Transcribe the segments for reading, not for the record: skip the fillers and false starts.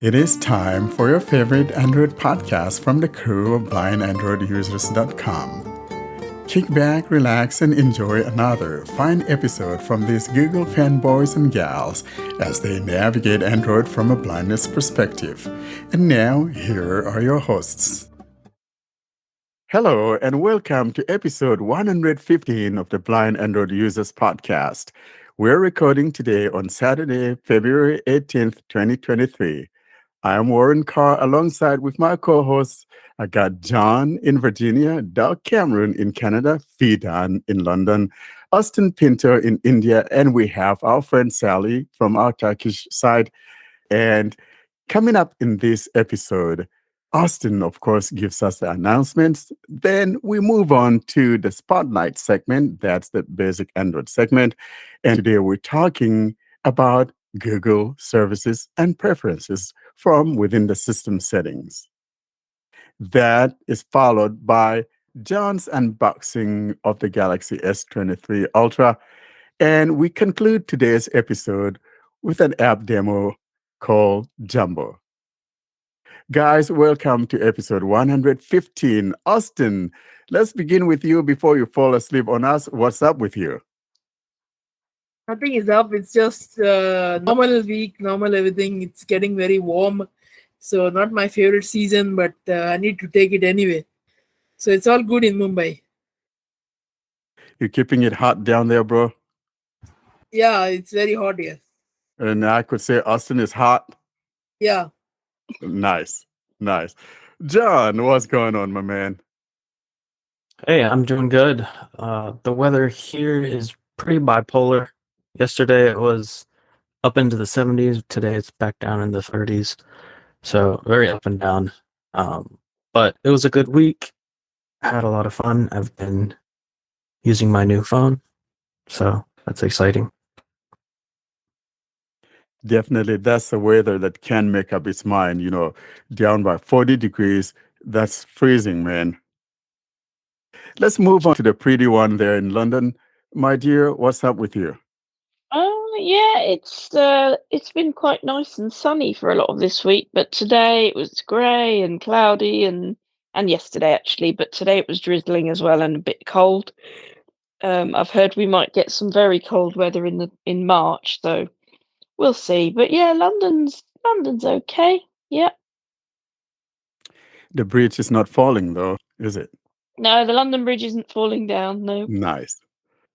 It is time for your favorite Android podcast from the crew of myandroidjourney.com. Kick back, relax, and enjoy another fine episode from these Google fanboys and gals as they navigate Android from a blindness perspective. And now, here are your hosts. Hello, and welcome to episode 115 of the Blind Android Users Podcast. We're recording today on Saturday, February 18th, 2023. I am Warren Carr alongside with my co-hosts. I got John in Virginia, Doug Cameron in Canada, Fidan in London, Austin Pinto in India, and we have our friend Sally from our Turkish side. And coming up in this episode, Austin, of course, gives us the announcements. Then we move on to the Spotlight segment. That's the basic Android segment. And today we're talking about Google services and preferences from within the system settings. That is followed by John's unboxing of the Galaxy S23 Ultra. And we conclude today's episode with an app demo called Jumbo. Guys, welcome to episode 115. Austin, let's begin with you before you fall asleep on us. What's up with you? Nothing is up. It's just normal week, normal everything. It's getting very warm. So not my favorite season, but I need to take it anyway. So it's all good in Mumbai. You're keeping it hot down there, bro? Yeah, it's very hot here. And I could say Austin is hot. Yeah. Nice. John, what's going on, my man? Hey, I'm doing good. The weather here is pretty bipolar. Yesterday it was up into the 70s. Today it's back down in the 30s. So very up and down. But it was a good week. I had a lot of fun. I've been using my new phone. So that's exciting. Definitely, that's the weather that can make up its mind, down by 40 degrees. That's freezing, man. Let's move on to the pretty one there in London. My dear, what's up with you? Yeah, it's been quite nice and sunny for a lot of this week, but today it was grey and cloudy and yesterday actually, but today it was drizzling as well and a bit cold. I've heard we might get some very cold weather in March, so we'll see. But yeah, London's okay. Yeah. The bridge is not falling, though, is it? No, the London Bridge isn't falling down. No. Nice.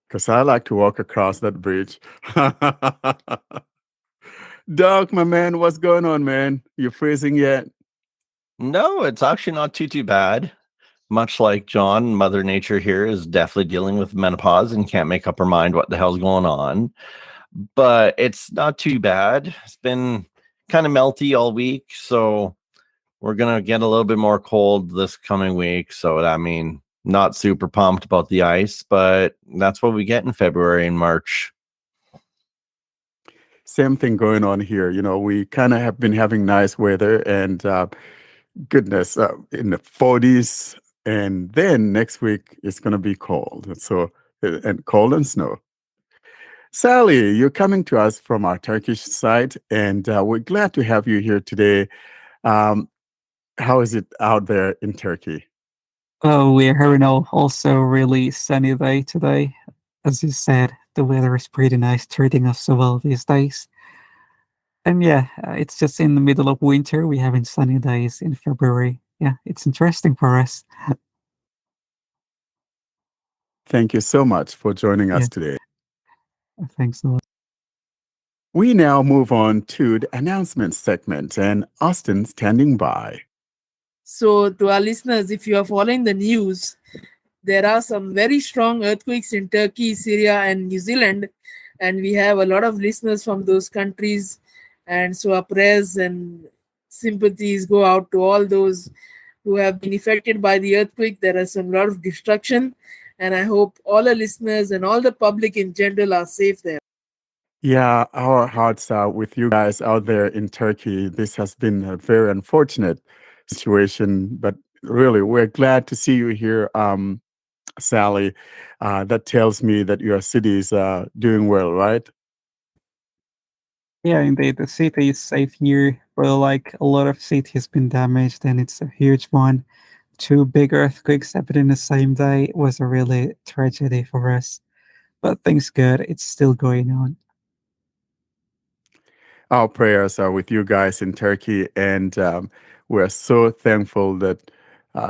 Because I like to walk across that bridge. Doug, my man, what's going on, man? You freezing yet? No, it's actually not too bad. Much like John, Mother Nature here is definitely dealing with menopause and can't make up her mind what the hell's going on. But it's not too bad. It's been kind of melty all week, so we're gonna get a little bit more cold this coming week. So I mean, not super pumped about the ice, but that's what we get in February and March. Same thing going on here. We kind of have been having nice weather and goodness, in the 40s. And then next week it's going to be cold. So, and cold and snow. Sally, you're coming to us from our Turkish side, and we're glad to have you here today. How is it out there in Turkey? Oh, we're having also really sunny day today. As you said, the weather is pretty nice, treating us so well these days. And yeah, it's just in the middle of winter. We're having sunny days in February. Yeah, it's interesting for us. Thank you so much for joining us today. Thanks a lot. We now move on to the announcement segment, and Austin standing by. So to our listeners, if you are following the news, there are some very strong earthquakes in Turkey, Syria, and New Zealand. And we have a lot of listeners from those countries. And so our prayers and sympathies go out to all those who have been affected by the earthquake. There is a lot of destruction. And I hope all our listeners and all the public in general are safe there. Yeah, our hearts are with you guys out there in Turkey. This has been a very unfortunate situation, but really, we're glad to see you here, Sally. That tells me that your city is doing well, right? Yeah, indeed, the city is safe here, but like a lot of city has been damaged, and it's a huge one. Two big earthquakes happened in the same day. It was a really tragedy for us, but things good. It's still going on. Our prayers are with you guys in Turkey, and we're so thankful that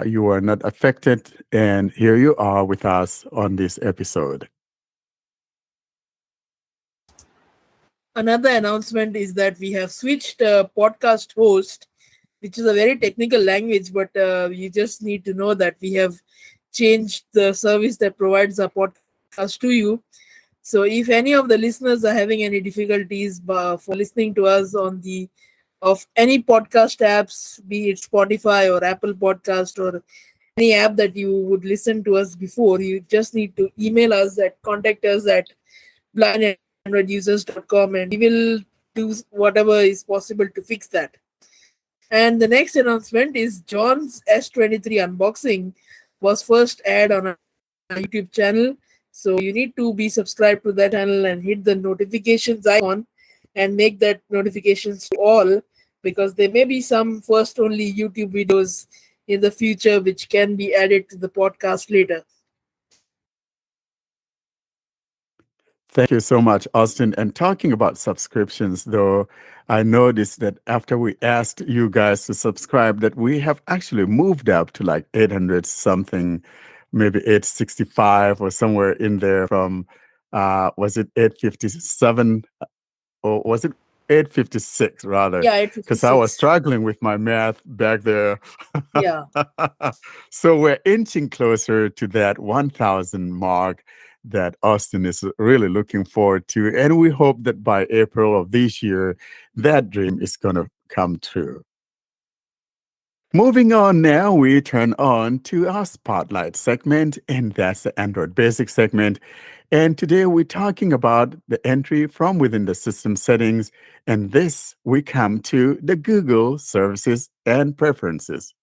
you are not affected. And here you are with us on this episode. Another announcement is that we have switched podcast host, which is a very technical language, but you just need to know that we have changed the service that provides a podcast to you. So if any of the listeners are having any difficulties for listening to us on the of any podcast apps, be it Spotify or Apple Podcast or any app that you would listen to us before, you just need to email us at contact us at blindandroidusers.com, and we will do whatever is possible to fix that. And the next announcement is John's S23 unboxing was first aired on our YouTube channel. So you need to be subscribed to that channel and hit the notifications icon and make that notifications to all, because there may be some first only YouTube videos in the future which can be added to the podcast later. Thank you so much, Austin. And talking about subscriptions, though, I noticed that after we asked you guys to subscribe, that we have actually moved up to like 800 something, maybe 865 or somewhere in there from, was it 857 or was it 856 rather? Yeah, Because I was 856. struggling with my math back there. Yeah. So we're inching closer to that 1,000 mark that Austin is really looking forward to. And we hope that by April of this year, that dream is going to come true. Moving on now, we turn on to our Spotlight segment, and that's the Android Basic segment. And today we're talking about the entry from within the system settings. And this, we come to the Google services and preferences.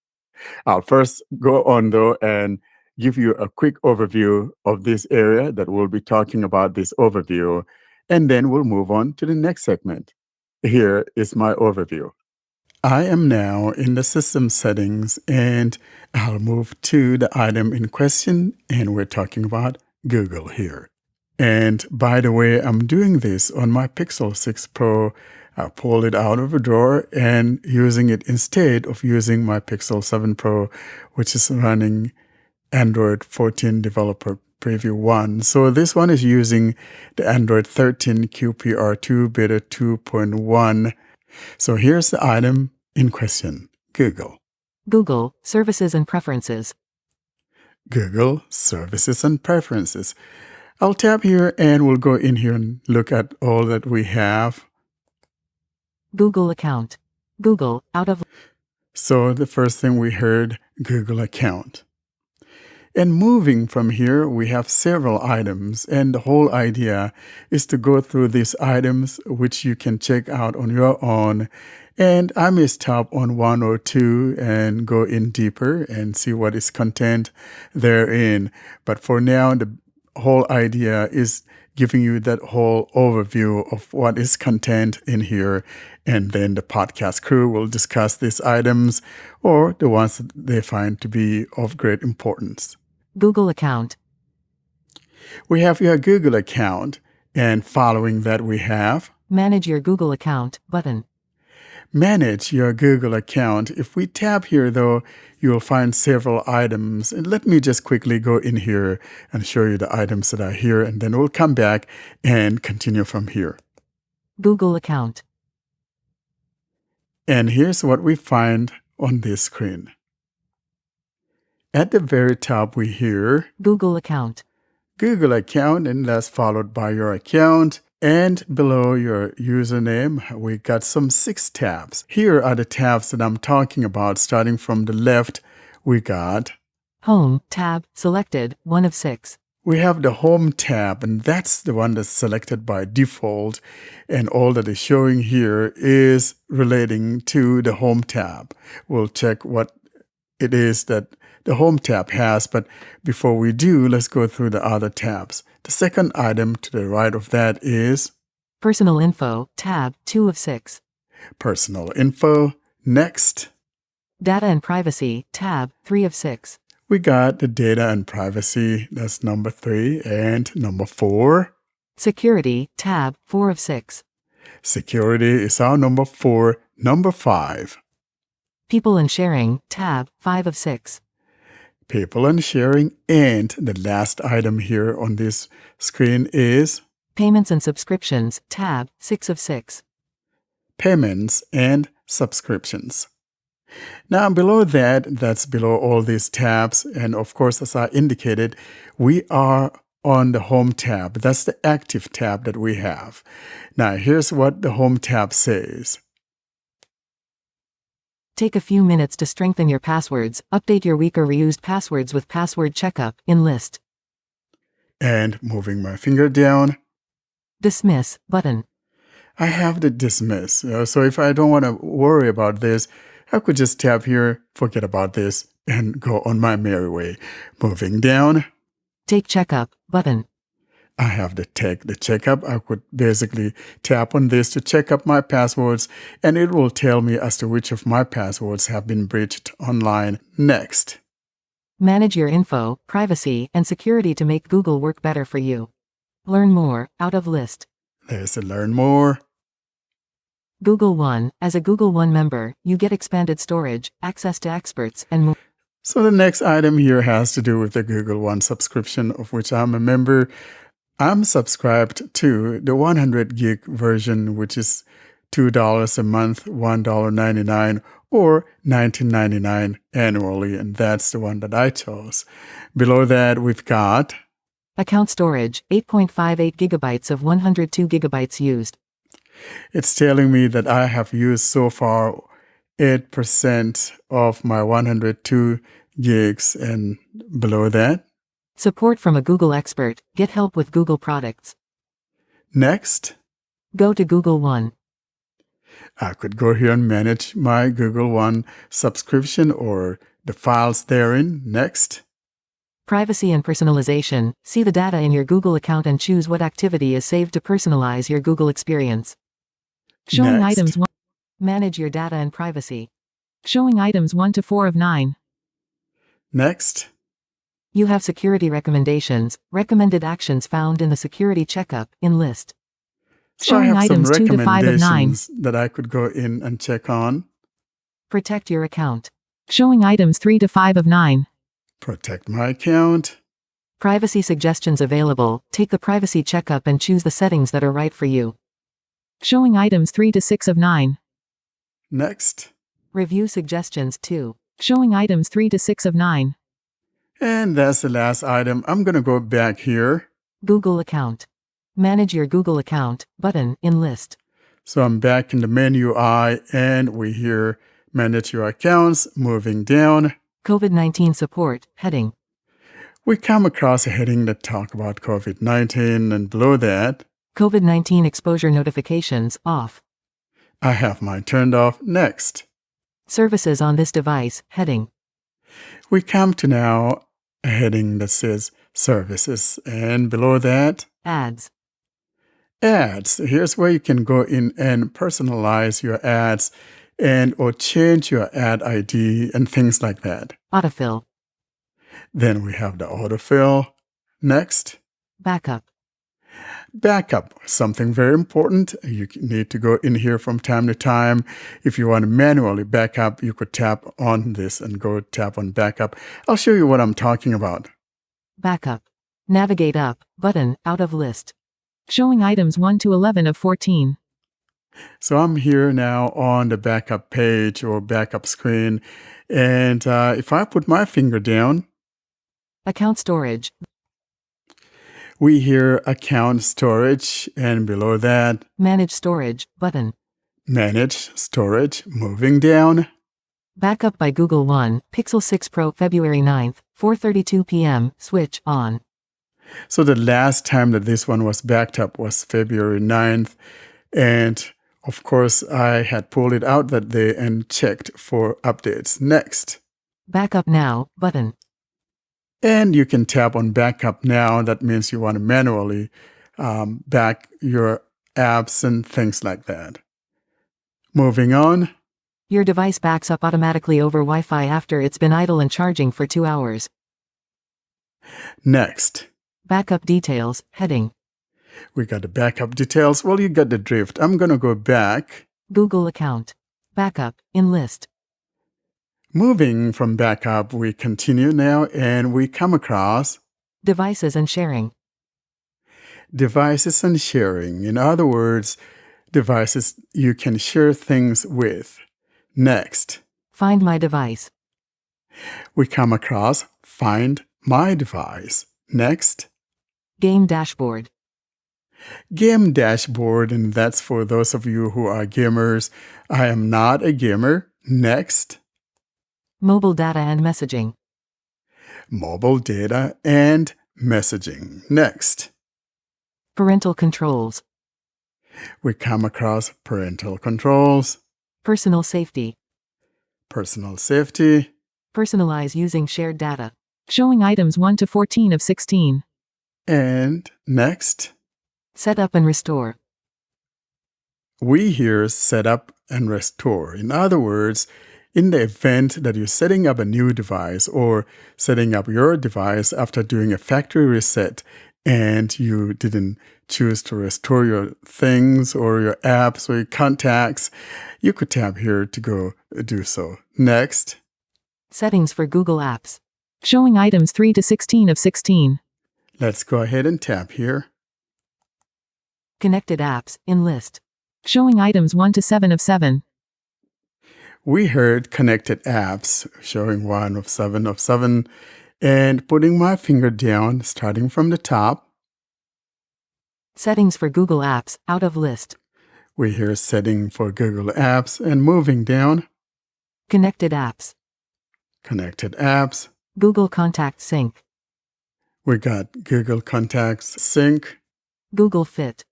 I'll first go on though and give you a quick overview of this area that we'll be talking about this overview, and then we'll move on to the next segment. Here is my overview. I am now in the system settings, and I'll move to the item in question, and we're talking about Google here. And by the way, I'm doing this on my Pixel 6 Pro. I pulled it out of a drawer and using it instead of using my Pixel 7 Pro, which is running Android 14 Developer Preview 1. So this one is using the Android 13 QPR2 Beta 2.1. So here's the item in question, Google. Google, Services and Preferences. Google, Services and Preferences. I'll tap here and we'll go in here and look at all that we have. Google Account. Google, out of... So the first thing we heard, Google Account. And moving from here, we have several items, and the whole idea is to go through these items, which you can check out on your own. And I may stop on one or two and go in deeper and see what is content therein. But for now, the whole idea is giving you that whole overview of what is content in here. And then the podcast crew will discuss these items or the ones that they find to be of great importance. Google Account. We have your Google account, and following that we have Manage Your Google Account button. Manage Your Google Account. If we tap here, though, you'll find several items. And let me just quickly go in here and show you the items that are here, and then we'll come back and continue from here. Google Account. And here's what we find on this screen. At the very top, we hear Google Account. Google Account, and that's followed by your account. And below your username, we got some 6 tabs. Here are the tabs that I'm talking about. Starting from the left, we got Home tab selected, 1 of 6. We have the Home tab, and that's the one that's selected by default. And all that is showing here is relating to the Home tab. We'll check what it is that the Home tab has, but before we do, let's go through the other tabs. The second item to the right of that is Personal info, tab 2 of 6. Personal info. Next. Data and privacy, tab 3 of 6. We got the data and privacy. That's number 3. And number 4. Security, tab 4 of 6. Security is our number 4. Number 5. People and sharing, tab 5 of 6. People and sharing. And the last item here on this screen is Payments and subscriptions, tab 6 of 6. payments and subscriptions. Now below that, that's below all these tabs. And of course, as I indicated, we are on the home tab. That's the active tab that we have. Now here's what the home tab says. Take a few minutes to strengthen your passwords. Update your weak or reused passwords with password checkup in list. And moving my finger down, Dismiss button. I have the dismiss. So if I don't want to worry about this, I could just tap here, forget about this, and go on my merry way. Moving down, Take checkup button. I have the checkup. I could basically tap on this to check up my passwords, and it will tell me as to which of my passwords have been breached online. Next. Manage your info, privacy, and security to make Google work better for you. Learn more, out of list. There's a learn more. Google One. As a Google One member, you get expanded storage, access to experts, and more. So the next item here has to do with the Google One subscription, of which I'm a member. I'm subscribed to the 100 gig version, which is $2 a month, $1.99, or $19.99 annually, and that's the one that I chose. Below that, we've got Account storage, 8.58 gigabytes of 102 gigabytes used. it's telling me that I have used so far 8% of my 102 gigs, and below that. Support from a Google expert. Get help with Google products. Next, Go to Google One. I could go here and manage my Google One subscription or the files therein. Next, Privacy and personalization. See the data in your Google account and choose what activity is saved to personalize your Google experience. Showing Next. items 1. Manage your data and privacy. Showing items 1 to 4 of 9. next, You have security recommendations, recommended actions found in the security checkup in list. so I Showing have some items 2 to 5 of 9. recommendations that I could go in and check on. Protect your account. Showing items 3 to 5 of 9. Protect my account. Privacy suggestions available. Take the privacy checkup and choose the settings that are right for you. Showing items 3 to 6 of 9. Next, Review suggestions 2. Showing items 3 to 6 of 9. and that's the last item. I'm going to go back here. Google account. Manage your Google account button in list. So I'm back in the menu I, and we hear manage your accounts. Moving down, COVID-19 support heading. we come across a heading that talk about COVID-19, and below that, COVID-19 exposure notifications off. I have mine turned off. Next, Services on this device heading. we come to now a heading that says services, and below that, Ads. ads. Here's where you can go in and personalize your ads and or change your ad ID and things like that. Autofill. Then we have the autofill. Next, Backup. backup, something very important. You need to go in here from time to time. If you want to manually backup, you could tap on this and go tap on backup. I'll show you what I'm talking about. Backup. Navigate up button out of list. Showing items 1 to 11 of 14. So I'm here now on the backup page or backup screen. And if I put my finger down, Account storage. we hear account storage, and below that, Manage storage button. manage storage. Moving down, Backup by Google One. Pixel 6 Pro February 9th, 4:32 p.m. Switch on. so the last time that this one was backed up was February 9th. And of course, I had pulled it out that day and checked for updates. Next. Backup now button. And you can tap on backup now. That means you want to manually back your apps and things like that. Moving on. Your device backs up automatically over Wi-Fi after it's been idle and charging for 2 hours. Next, Backup details, heading. we got the backup details. Well, you got the drift. I'm going to go back. Google account. Backup, in list. Moving from backup, we continue now and we come across Devices and sharing. devices and sharing. In other words, devices you can share things with. Next, Find my device. we come across Find My Device. Next, Game dashboard. Game dashboard, and that's for those of you who are gamers. I am not a gamer. Next, Mobile data and messaging. mobile data and messaging. Next, Parental controls. we come across parental controls, Personal safety. personal safety, Personalize using shared data. Showing items 1 to 14 of 16. and next, Set up and restore. we here set up and restore. In other words, in the event that you're setting up a new device or setting up your device after doing a factory reset and you didn't choose to restore your things or your apps or your contacts, you could tap here to go do so. Next, Settings for Google Apps. Showing items 3 to 16 of 16. let's go ahead and tap here. Connected apps, in list. Showing items 1 to 7 of 7. We heard connected apps showing 1 of 7 and putting my finger down starting from the top. Settings for Google Apps, out of list. We hear setting for Google Apps and moving down. Connected apps. Connected apps. Google Contact Sync. We got Google Contacts Sync, Google Fit.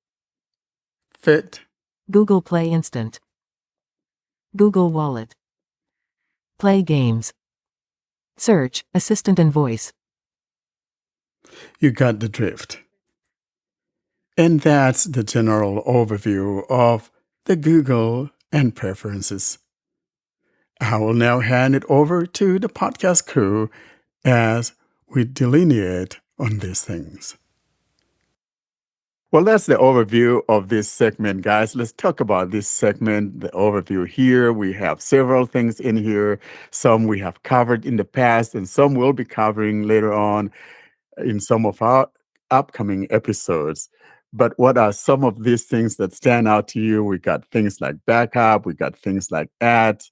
Fit, Google Play Instant. Google Wallet. Play games. Search, Assistant and Voice. you got the drift. And that's the general overview of the Google and preferences. I will now hand it over to the podcast crew as we delineate on these things. Well, that's the overview of this segment, guys. Let's talk about this segment, the overview here. We have several things in here. Some we have covered in the past, and some we'll be covering later on in some of our upcoming episodes. But what are some of these things that stand out to you? We got things like backup, we got things like ads,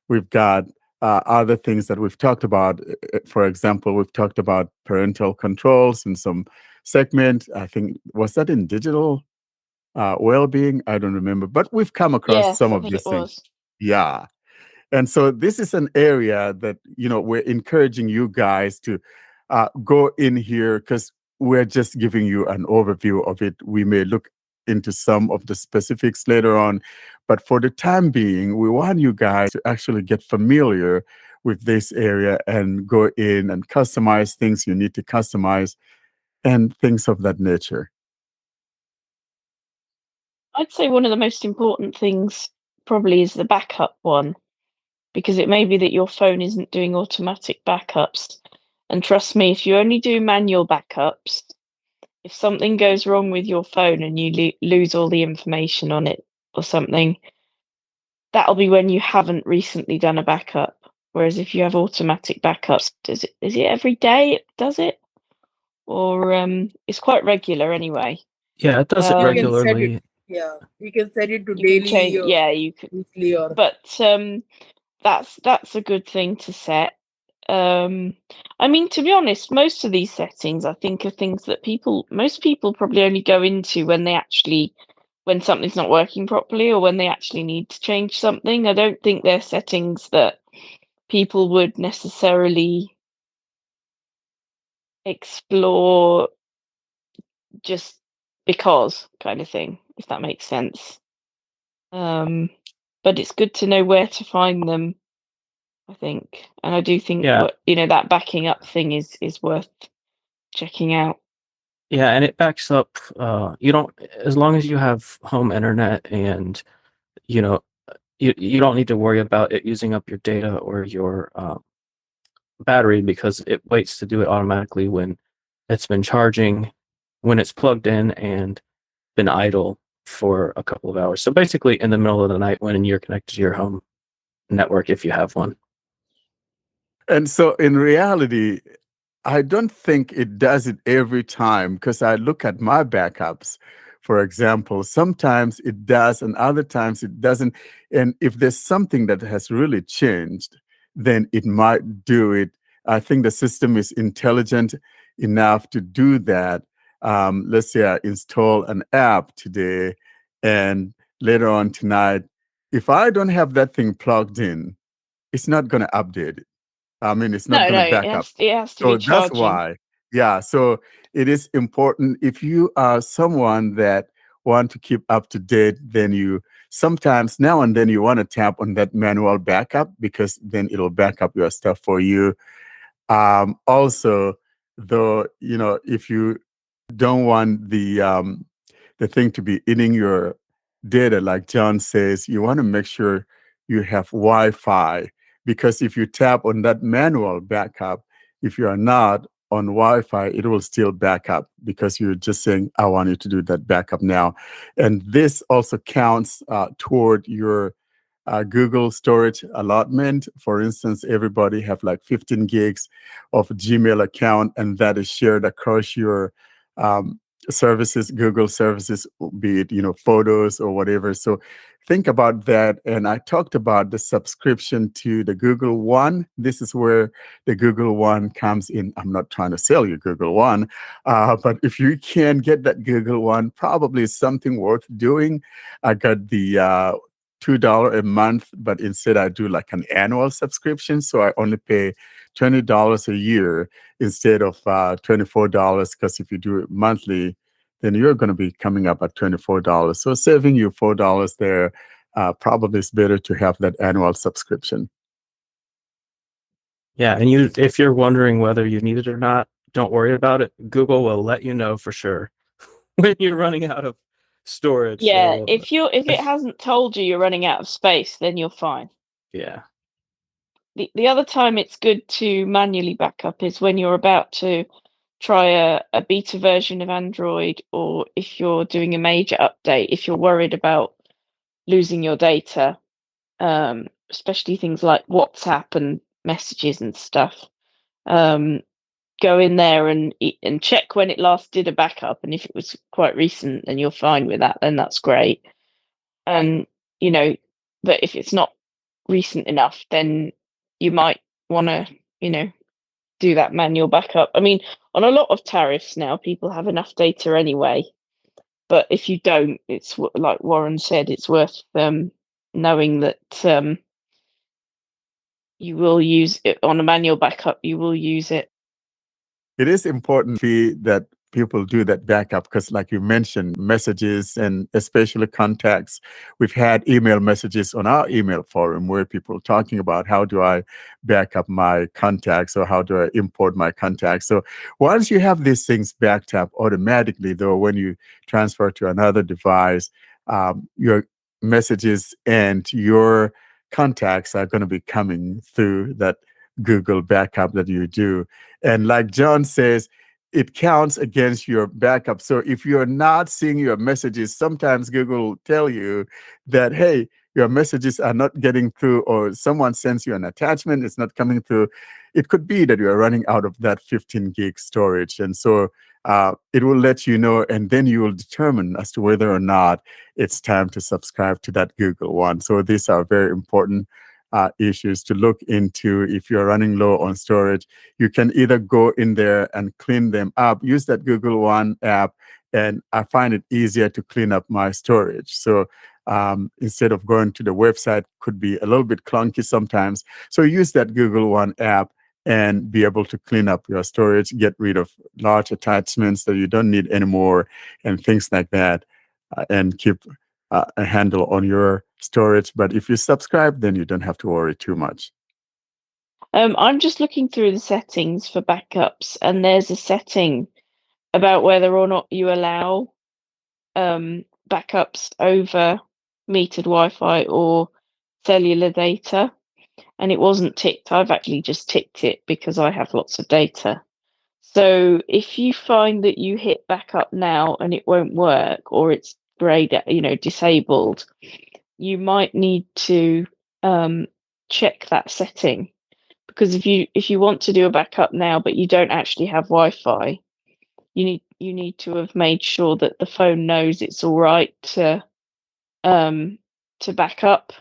we've got other things that we've talked about. For example, we've talked about parental controls in some segment. I think, was that in digital well-being? I don't remember, but we've come across Yes, some I of think these it things. was. Yeah. And so this is an area that, we're encouraging you guys to go in here because we're just giving you an overview of it. We may look into some of the specifics later on, but for the time being, we want you guys to actually get familiar with this area and go in and customize things you need to customize and things of that nature. I'd say one of the most important things probably is the backup one, because it may be that your phone isn't doing automatic backups. And trust me, if you only do manual backups, if something goes wrong with your phone and you lose all the information on it or something, that'll be when you haven't recently done a backup. Whereas if you have automatic backups, is it every day it does it? Or it's quite regular anyway. Yeah, it does it You can set regularly. Yeah, you can set it to You can daily change, or yeah, you could, weekly or but that's a good thing to set. I mean, to be honest, most of these settings I think are things that most people probably only go into when something's not working properly or when they actually need to change something. I don't think they're settings that people would necessarily explore just because kind of thing, if that makes sense. But it's good to know where to find them, I think. And I do think Yeah. that backing up thing is worth checking out. Yeah, and it backs up. You don't, as long as you have home internet, and you know, you don't need to worry about it using up your data or your battery, because it waits to do it automatically when it's been charging, when it's plugged in and been idle for a couple of hours. So basically, in the middle of the night when you're connected to your home network, if you have one. And so in reality, I don't think it does it every time, because I look at my backups, for example. Sometimes it does, and other times it doesn't. And if there's something that has really changed, then it might do it. I think the system is intelligent enough to do that. Let's say I install an app today, and later on tonight, if I don't have that thing plugged in, it's not going to update it. I mean, it's not No, going no, to back up. it has to be So that's charging. why, yeah. So it is important, if you are someone that want to keep up to date, then you sometimes now and then you want to tap on that manual backup, because then it'll back up your stuff for you. Also, though, if you don't want the thing to be eating your data, like John says, you want to make sure you have Wi-Fi, because if you tap on that manual backup, if you are not on Wi-Fi, it will still back up, because you're just saying, I want you to do that backup now. And this also counts toward your Google storage allotment. For instance, everybody have like 15 gigs of Gmail account, and that is shared across your services, Google services, be it, photos or whatever. So think about that. And I talked about the subscription to the Google One. This is where the Google One comes in. I'm not trying to sell you Google One, but if you can get that Google One, probably something worth doing. I got the $2 a month, but instead I do like an annual subscription. So I only pay $20 a year instead of $24, because if you do it monthly, then you're going to be coming up at $24. So saving you $4 there, probably is better to have that annual subscription. Yeah, and if you're wondering whether you need it or not, don't worry about it. Google will let you know for sure when you're running out of storage. Yeah, So, if it hasn't told you you're running out of space, then you're fine. yeah. The other time it's good to manually back up is when you're about to try a beta version of Android, or if you're doing a major update, if you're worried about losing your data, especially things like WhatsApp and messages and stuff. Go in there and check when it last did a backup, and if it was quite recent and you're fine with that, then that's great. And but if it's not recent enough, then you might want to do that manual backup. I mean, on a lot of tariffs now, people have enough data anyway, but if you don't, it's like Warren said, it's worth knowing that you will use it on a manual backup. You will use it. It is important that people do that backup, because like you mentioned, messages and especially contacts. We've had email messages on our email forum where people are talking about, how do I back up my contacts, or how do I import my contacts? So once you have these things backed up automatically, though, when you transfer to another device, your messages and your contacts are going to be coming through that Google backup that you do. And like John says, it counts against your backup. So if you're not seeing your messages, sometimes Google will tell you that, hey, your messages are not getting through, or someone sends you an attachment, it's not coming through. It could be that you're running out of that 15 gig storage. And so it will let you know, and then you will determine as to whether or not it's time to subscribe to that Google One. So these are very important issues to look into. If you're running low on storage, you can either go in there and clean them up, use that Google One app, and I find it easier to clean up my storage. So instead of going to the website, could be a little bit clunky sometimes. So use that Google One app and be able to clean up your storage, get rid of large attachments that you don't need anymore, and things like that, and keep a handle on your storage. But if you subscribe, then you don't have to worry too much. I'm just looking through the settings for backups, and there's a setting about whether or not you allow backups over metered Wi-Fi or cellular data, and it wasn't ticked. I've actually just ticked it because I have lots of data. So if you find that you hit backup now and it won't work, or it's grayed, disabled, you might need to check that setting, because if you want to do a backup now but you don't actually have Wi-Fi, you need to have made sure that the phone knows it's all right to back up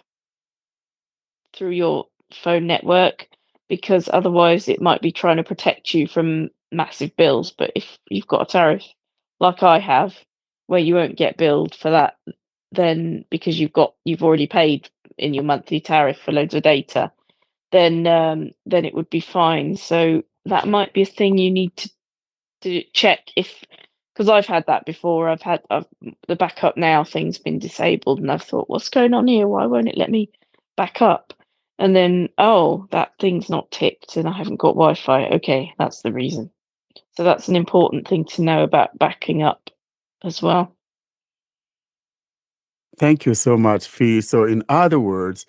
through your phone network, because otherwise it might be trying to protect you from massive bills. But if you've got a tariff like I have, where you won't get billed for that, then because you've already paid in your monthly tariff for loads of data, then it would be fine. So that might be a thing you need to check, because I've had that before. I've the backup now thing's been disabled, and I've thought, what's going on here? Why won't it let me back up? And then, oh, that thing's not ticked and I haven't got Wi-Fi. Okay, that's the reason. So that's an important thing to know about backing up as well. Thank you so much, Fee. So in other words,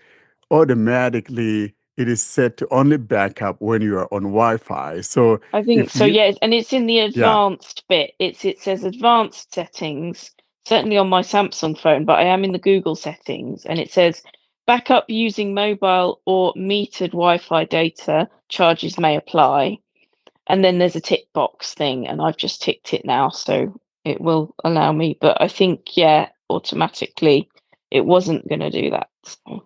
automatically it is set to only back up when you are on Wi-Fi. So I think so, yes. And it's in the Yeah. advanced bit. It says advanced settings, certainly on my Samsung phone, but I am in the Google settings, and it says backup using mobile or metered Wi-Fi data, charges may apply. And then there's a tick box thing, and I've just ticked it now, so it will allow me. But I think, yeah, automatically it wasn't going to do that. So.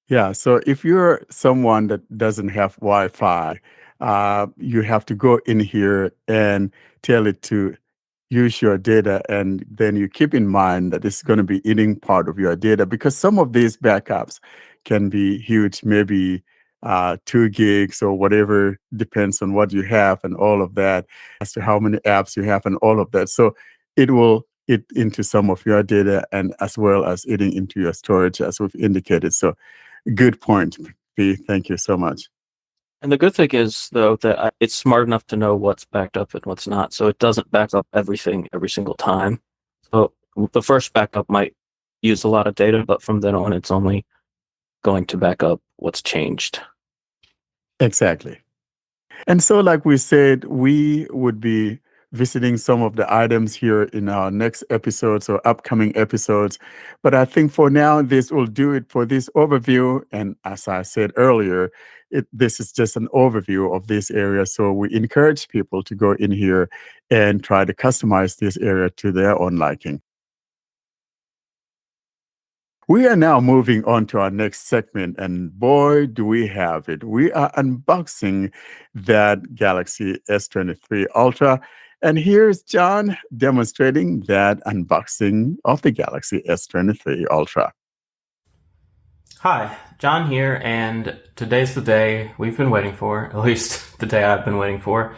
Yeah, so if you're someone that doesn't have Wi-Fi, you have to go in here and tell it to use your data, and then you keep in mind that it's going to be eating part of your data, because some of these backups can be huge, maybe 2 gigs or whatever, depends on what you have and all of that, as to how many apps you have and all of that. So it will eat into some of your data, and as well as eating into your storage, as we've indicated. So good point, P. Thank you so much. And the good thing is, though, that it's smart enough to know what's backed up and what's not, so it doesn't back up everything every single time. So the first backup might use a lot of data, but from then on, it's only going to back up what's changed. Exactly. And so, like we said, we would be visiting some of the items here in our next episodes or upcoming episodes. But I think for now, this will do it for this overview. And as I said earlier, this is just an overview of this area. So we encourage people to go in here and try to customize this area to their own liking. We are now moving on to our next segment, and boy, do we have it. We are unboxing that Galaxy S23 Ultra, and here's John demonstrating that unboxing of the Galaxy S23 Ultra. Hi, John here, and today's the day we've been waiting for, at least the day I've been waiting for.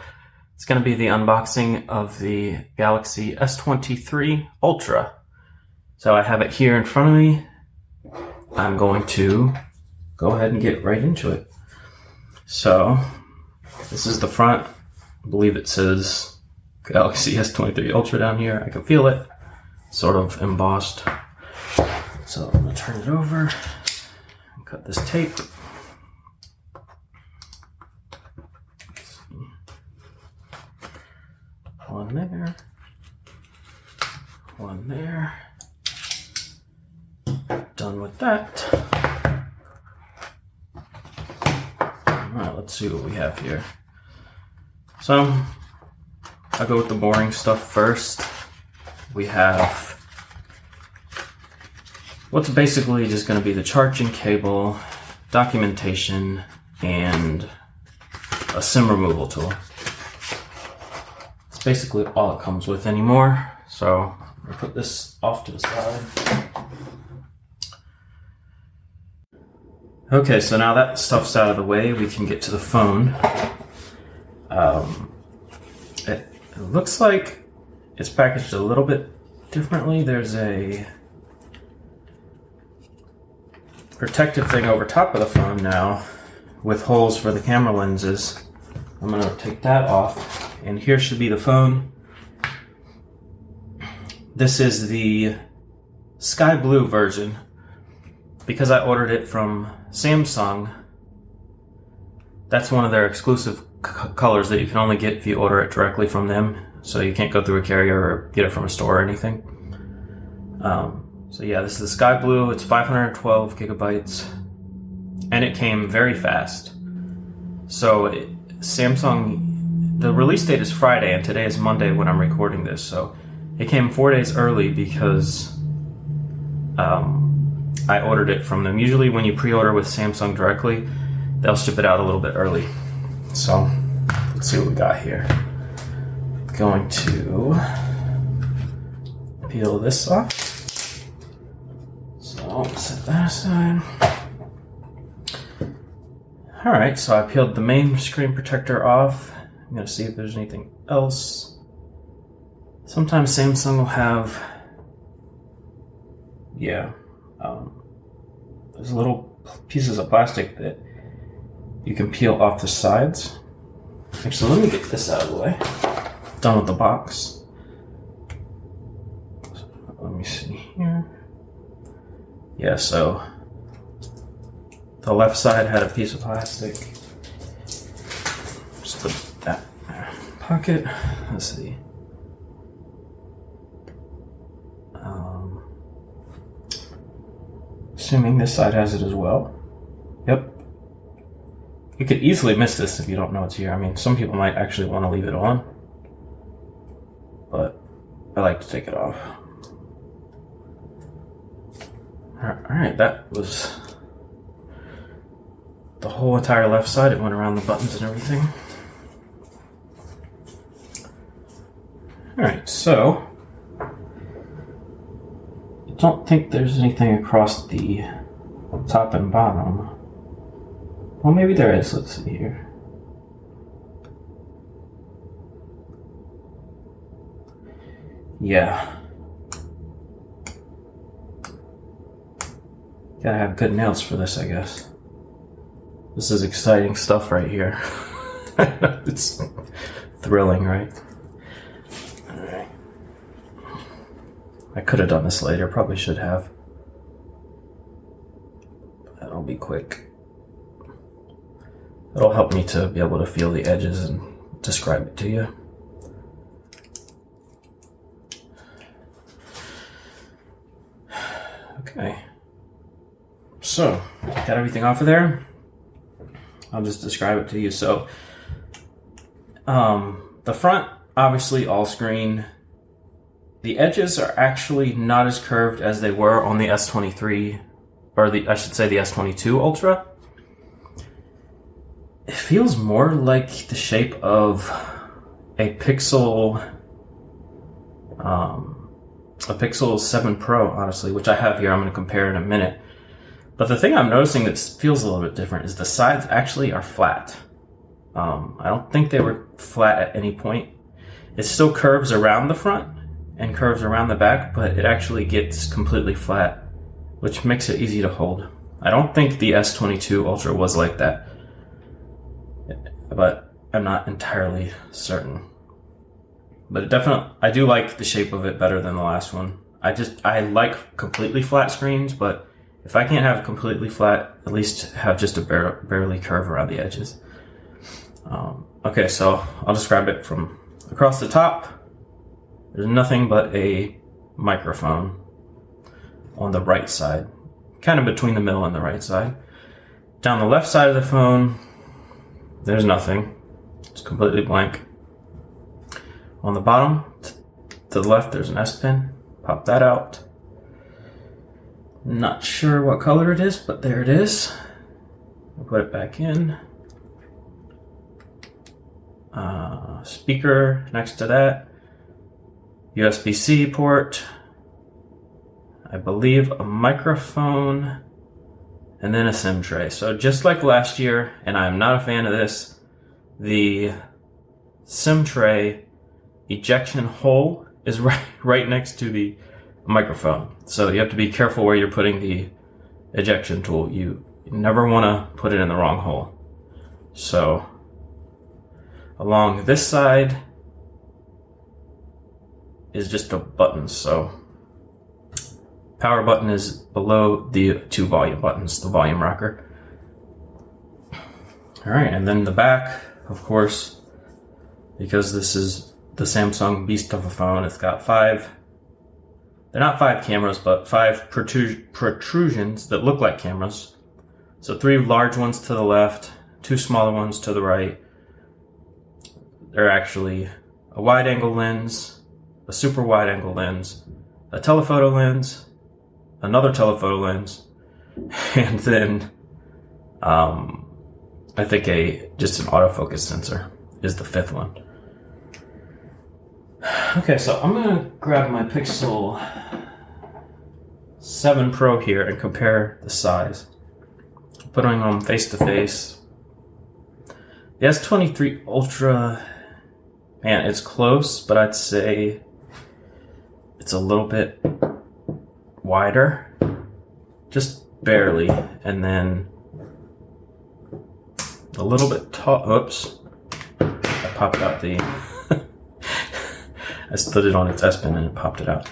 It's going to be the unboxing of the Galaxy S23 Ultra. So I have it here in front of me. I'm going to go ahead and get right into it. So this is the front. I believe it says Galaxy S23 Ultra down here. I can feel it, sort of embossed. So I'm going to turn it over and cut this tape. One there, one there. Done with that. Alright, let's see what we have here. So, I'll go with the boring stuff first. We have what's basically just going to be the charging cable, documentation, and a SIM removal tool. That's basically all it comes with anymore. So, I'm going to put this off to the side. Okay, so now that stuff's out of the way, we can get to the phone. It looks like it's packaged a little bit differently. There's a protective thing over top of the phone now with holes for the camera lenses. I'm going to take that off, and here should be the phone. This is the sky blue version. Because I ordered it from Samsung, that's one of their exclusive colors that you can only get if you order it directly from them. So you can't go through a carrier or get it from a store or anything. So yeah, this is the sky blue. It's 512 gigabytes, and it came very fast. So Samsung, the release date is Friday, and today is Monday when I'm recording this. So it came 4 days early because I ordered it from them. Usually when you pre-order with Samsung directly, they'll ship it out a little bit early. So let's see what we got here. Going to peel this off. So set that aside. Alright, so I peeled the main screen protector off. I'm going to see if there's anything else. Sometimes Samsung will have, there's little pieces of plastic that you can peel off the sides. Actually, let me get this out of the way. Done with the box. Let me see here. Yeah, so the left side had a piece of plastic. Just put that in my pocket. Let's see. Assuming this side has it as well. Yep. You could easily miss this if you don't know it's here. I mean, some people might actually want to leave it on, but I like to take it off. Alright, that was the whole entire left side. It went around the buttons and everything. Alright, so I don't think there's anything across the top and bottom. Well, maybe there is. Let's see here. Yeah. Gotta have good nails for this, I guess. This is exciting stuff right here. It's thrilling, right? Alright. I could have done this later, probably should have. That'll be quick. It'll help me to be able to feel the edges and describe it to you. Okay. So, got everything off of there. I'll just describe it to you. So, the front, obviously all screen. The edges are actually not as curved as they were on the S23, or I should say the S22 Ultra. It feels more like the shape of a Pixel 7 Pro, honestly, which I have here. I'm going to compare in a minute. But the thing I'm noticing that feels a little bit different is the sides actually are flat. I don't think they were flat at any point. It still curves around the front and curves around the back, but it actually gets completely flat, which makes it easy to hold. I don't think the S22 Ultra was like that, but I'm not entirely certain. But I do like the shape of it better than the last one. I like completely flat screens, but if I can't have completely flat, at least have just a barely curve around the edges. Okay, so I'll describe it from across the top. There's nothing but a microphone on the right side, kind of between the middle and the right side. Down the left side of the phone, there's nothing. It's completely blank. On the bottom, to the left, there's an S Pen. Pop that out. Not sure what color it is, but there it is. I'll put it back in. Speaker next to that. USB-C port. I believe a microphone. And then a SIM tray. So just like last year, and I'm not a fan of this, the SIM tray ejection hole is right next to the microphone. So you have to be careful where you're putting the ejection tool. You never want to put it in the wrong hole. So Along this side is just a button, so power button is below the 2 volume buttons, the volume rocker. All right, and then the back, of course, because this is the Samsung beast of a phone, it's got 5, they're not 5 cameras, but 5 protrusions that look like cameras. So 3 large ones to the left, 2 smaller ones to the right. They're actually a wide angle lens, a super wide angle lens, a telephoto lens, another telephoto lens, and then I think just an autofocus sensor is the 5th one. Okay, so I'm gonna grab my Pixel 7 Pro here and compare the size. Putting them face to face. The S23 Ultra, man, it's close, but I'd say it's a little bit wider, just barely, and then a little bit tall. Oops, I popped out the. I slid it on its S Pen and it popped it out.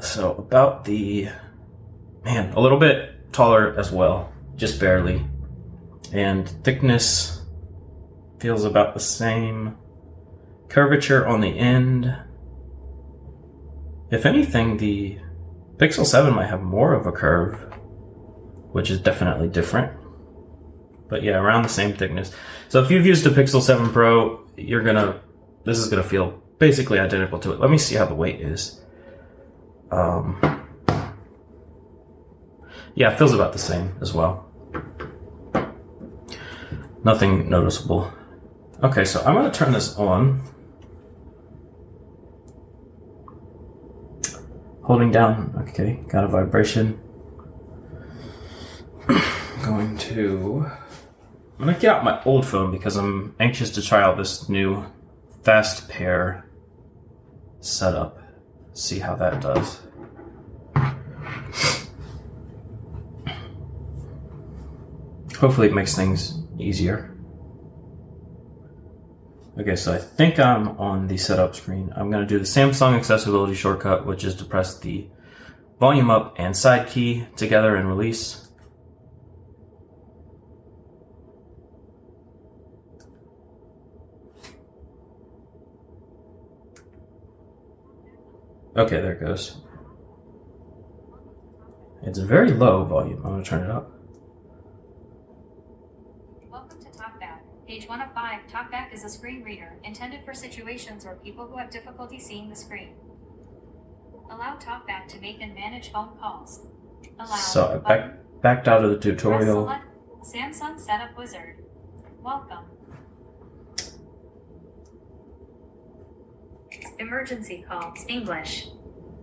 So about a little bit taller as well, just barely, and thickness feels about the same. Curvature on the end. If anything, the Pixel 7 might have more of a curve, which is definitely different. But yeah, around the same thickness. So if you've used a Pixel 7 Pro, this is gonna feel basically identical to it. Let me see how the weight is. Yeah, it feels about the same as well. Nothing noticeable. Okay, so I'm gonna turn this on. Holding down, okay, got a vibration. I'm gonna get out my old phone because I'm anxious to try out this new fast pair setup. See how that does. Hopefully it makes things easier. Okay, so I think I'm on the setup screen. I'm going to do the Samsung accessibility shortcut, which is to press the volume up and side key together and release. Okay, there it goes. It's a very low volume. I'm going to turn it up. Welcome to TalkBack. Page 1 of 5. TalkBack is a screen reader intended for situations or people who have difficulty seeing the screen. Allow TalkBack to make and manage phone calls. So I backed out of the tutorial. Press select Samsung Setup Wizard. Welcome. Emergency calls. English.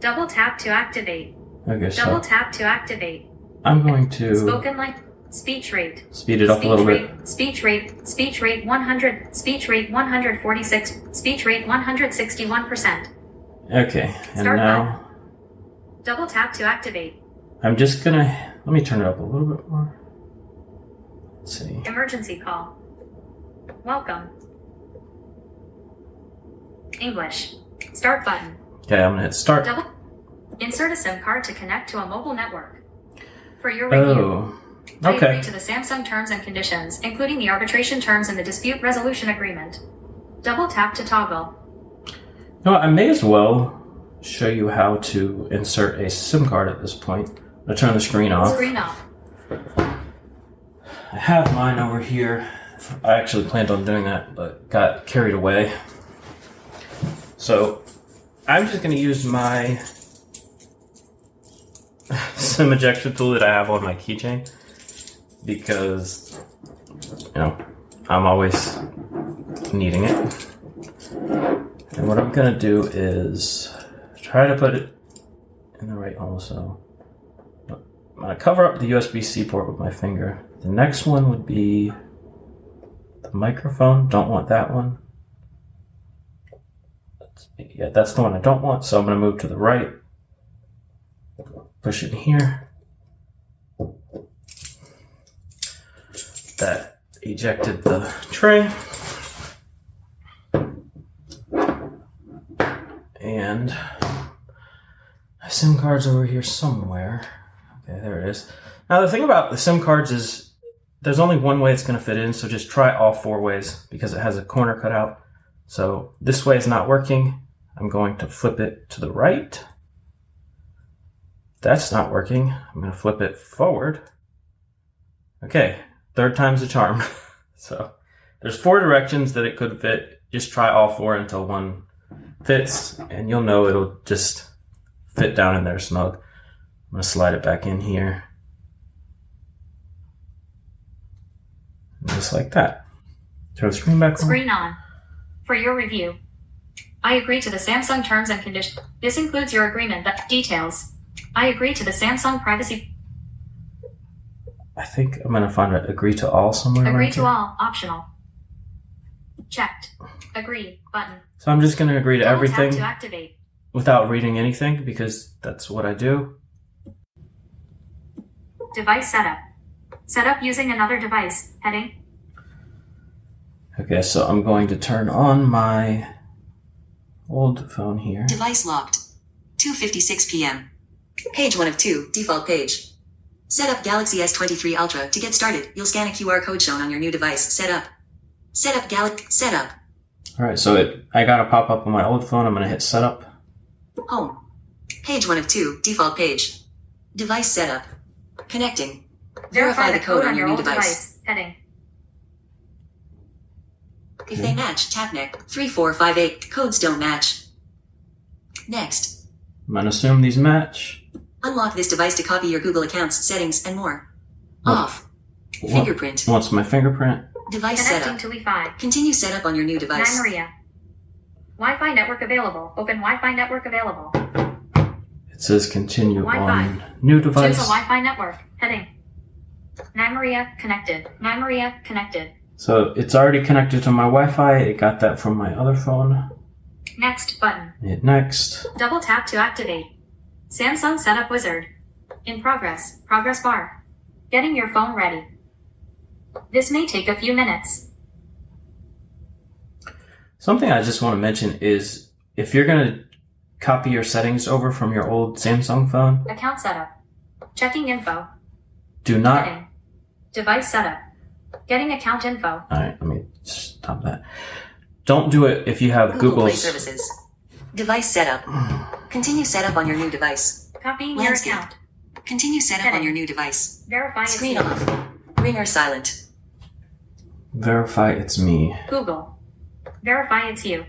Double tap to activate. Okay, so Double tap to activate. I'm going to Spoken like speech rate. speed it up a little bit. Speech rate 100. Speech rate 146. Speech rate 161%. Okay, and Start now button. Double tap to activate. I'm just gonna let me turn it up a little bit more. Let's see. Emergency call. Welcome. English. Start button. Okay, I'm gonna hit start. Double. Insert a SIM card to connect to a mobile network. For your review, Oh, I agree okay. to the Samsung terms and conditions, including the arbitration terms and the dispute resolution agreement. Double tap to toggle. No, I may as well show you how to insert a SIM card at this point. I'm gonna turn the screen off. Screen off. I have mine over here. I actually planned on doing that, but got carried away. So I'm just going to use my SIM ejection tool that I have on my keychain because, I'm always needing it. And what I'm going to do is try to put it in the right hole. So I'm going to cover up the USB-C port with my finger. The next one would be the microphone. Don't want that one. Yeah, that's the one I don't want, so I'm going to move to the right. Push it here. That ejected the tray. and my SIM card's over here somewhere. Okay, there it is. Now the thing about the SIM cards is there's only one way it's going to fit in, so just try all 4 ways because it has a corner cut out. So this way is not working. I'm going to flip it to the right. That's not working. I'm going to flip it forward. Okay, 3rd time's the charm. So there's 4 directions that it could fit. Just try all 4 until one fits, and you'll know it'll just fit down in there snug. I'm going to slide it back in here. Just like that. Throw the screen back on. Screen on. For your review, I agree to the Samsung terms and conditions. This includes your agreement that details. I agree to the Samsung privacy. I think I'm going to find it agree to all somewhere. Agree right to there. all. Optional. Checked. Agree. Button. So I'm just going to agree to Double everything tap to activate. without reading anything because that's what I do. Device setup. Setup using another device. Heading. Okay, so I'm going to turn on my old phone here. Device locked. 2:56 p.m. Page 1 of 2, default page. Set up Galaxy S23 Ultra. To get started, you'll scan a QR code shown on your new device. Setup. Setup Setup. All right, so I got a pop-up on my old phone. I'm going to hit setup. Home. Page 1 of 2, default page. Device setup. Connecting. Verify the code on your new old device. Heading. If they match, tap next. 3458. Codes don't match. Next. I'm going to assume these match. Unlock this device to copy your Google accounts, settings, and more. What? Off. Fingerprint. What's my fingerprint? Device Connecting setup. to Wi-Fi. Continue setup on your new device. Maria. Wi-Fi network available. Open Wi-Fi network available. It says continue Wi-Fi. on new device. Choose a Wi-Fi network. Heading. Maria connected. Maria connected. So it's already connected to my Wi-Fi. It got that from my other phone. Next button. Hit next. Double tap to activate. Samsung Setup Wizard. In progress. Progress bar. Getting your phone ready. This may take a few minutes. Something I just want to mention is if you're going to copy your settings over from your old Samsung phone, Account setup. Checking info. do not... Heading. Device setup. Getting account info. All right, let me stop that. Don't do it if you have Google Play Google's... services. Device setup. Continue setup on your new device. Copying Landscape. your account. Continue setup Heading. on your new device. Verify it's Screen you. off. Ringer silent. Verify it's me. Google. Verify it's you.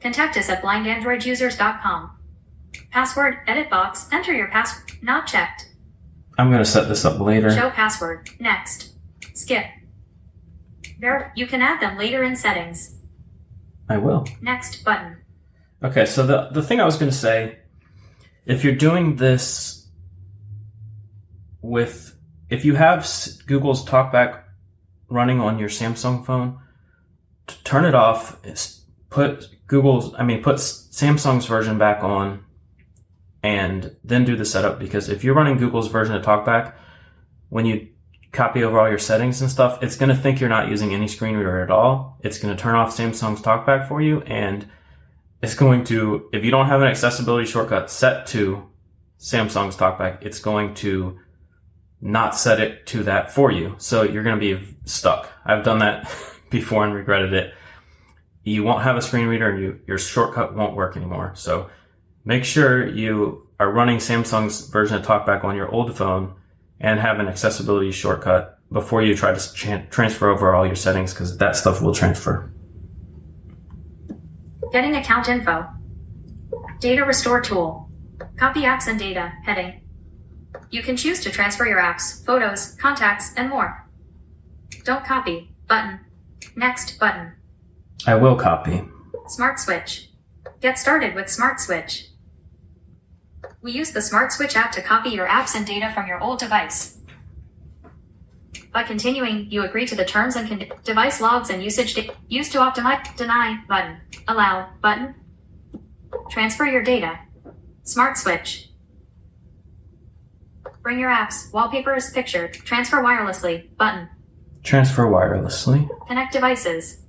Contact us at blindandroidusers.com. Password, edit box, enter your password. Not checked. I'm going to set this up later. Show password. Next. Skip. You can add them later in settings. I will. Next button. Okay, so the thing I was going to say, if you're doing this with, if you have Google's TalkBack running on your Samsung phone, turn it off, put Samsung's version back on, and then do the setup, because if you're running Google's version of TalkBack, when you copy over all your settings and stuff, it's going to think you're not using any screen reader at all. It's going to turn off Samsung's TalkBack for you, and it's going to, if you don't have an accessibility shortcut set to Samsung's TalkBack, it's going to not set it to that for you. So you're going to be stuck. I've done that before and regretted it. You won't have a screen reader and your shortcut won't work anymore. So make sure you are running Samsung's version of TalkBack on your old phone and have an accessibility shortcut before you try to transfer over all your settings, because that stuff will transfer. Getting account info. Data restore tool. Copy apps and data. Heading. You can choose to transfer your apps, photos, contacts, and more. Don't copy. Button. Next button. I will copy. Smart Switch. Get started with Smart Switch. We use the Smart Switch app to copy your apps and data from your old device. By continuing, you agree to the terms and device logs and usage used to optimize. Deny button. Allow button. Transfer your data. Smart Switch. Bring your apps, wallpapers, picture. Transfer wirelessly button. Transfer wirelessly. Connect devices.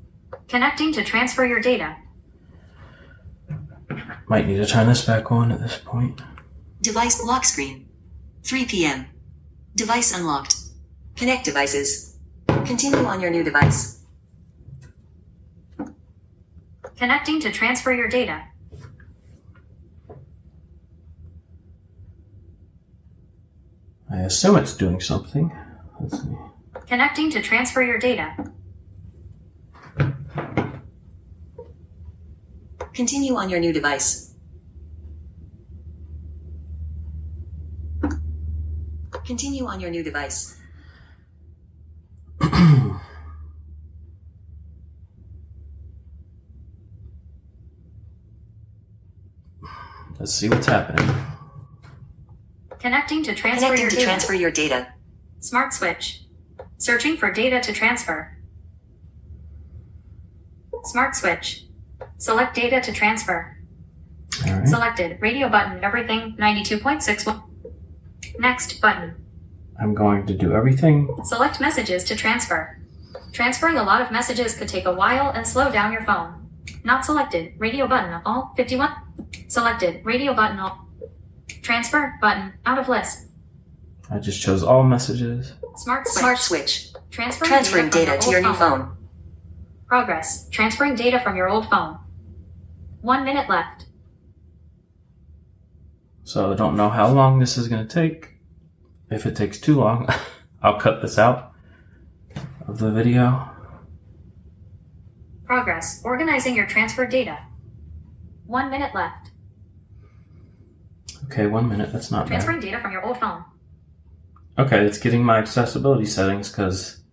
Connecting to transfer your data. Might need to turn this back on at this point. Device lock screen. 3 p.m. Device unlocked. Connect devices. Continue on your new device. Connecting to transfer your data. I assume it's doing something. Let's see. Connecting to transfer your data. Continue on your new device. Continue on your new device. Let's see what's happening. Connecting to transfer Connecting your to data. transfer your data. Smart switch. Searching for data to transfer. Smart switch. Select data to transfer. All right. Selected. Radio button. Everything 92.61. Next button. I'm going to do everything. Select messages to transfer. Transferring a lot of messages could take a while and slow down your phone. Not selected. Radio button. All 51. Selected. Radio button. All. Transfer button. Out of list. I just chose all messages. Smart switch. Smart switch. Transferring data to your new phone. Progress. Transferring data from your old phone. 1 minute left. So I don't know how long this is going to take. If it takes too long, I'll cut this out of the video. Progress. Organizing your transferred data. 1 minute left. Okay, 1 minute. That's not bad. Transferring data from your old phone. Okay, it's getting my accessibility settings because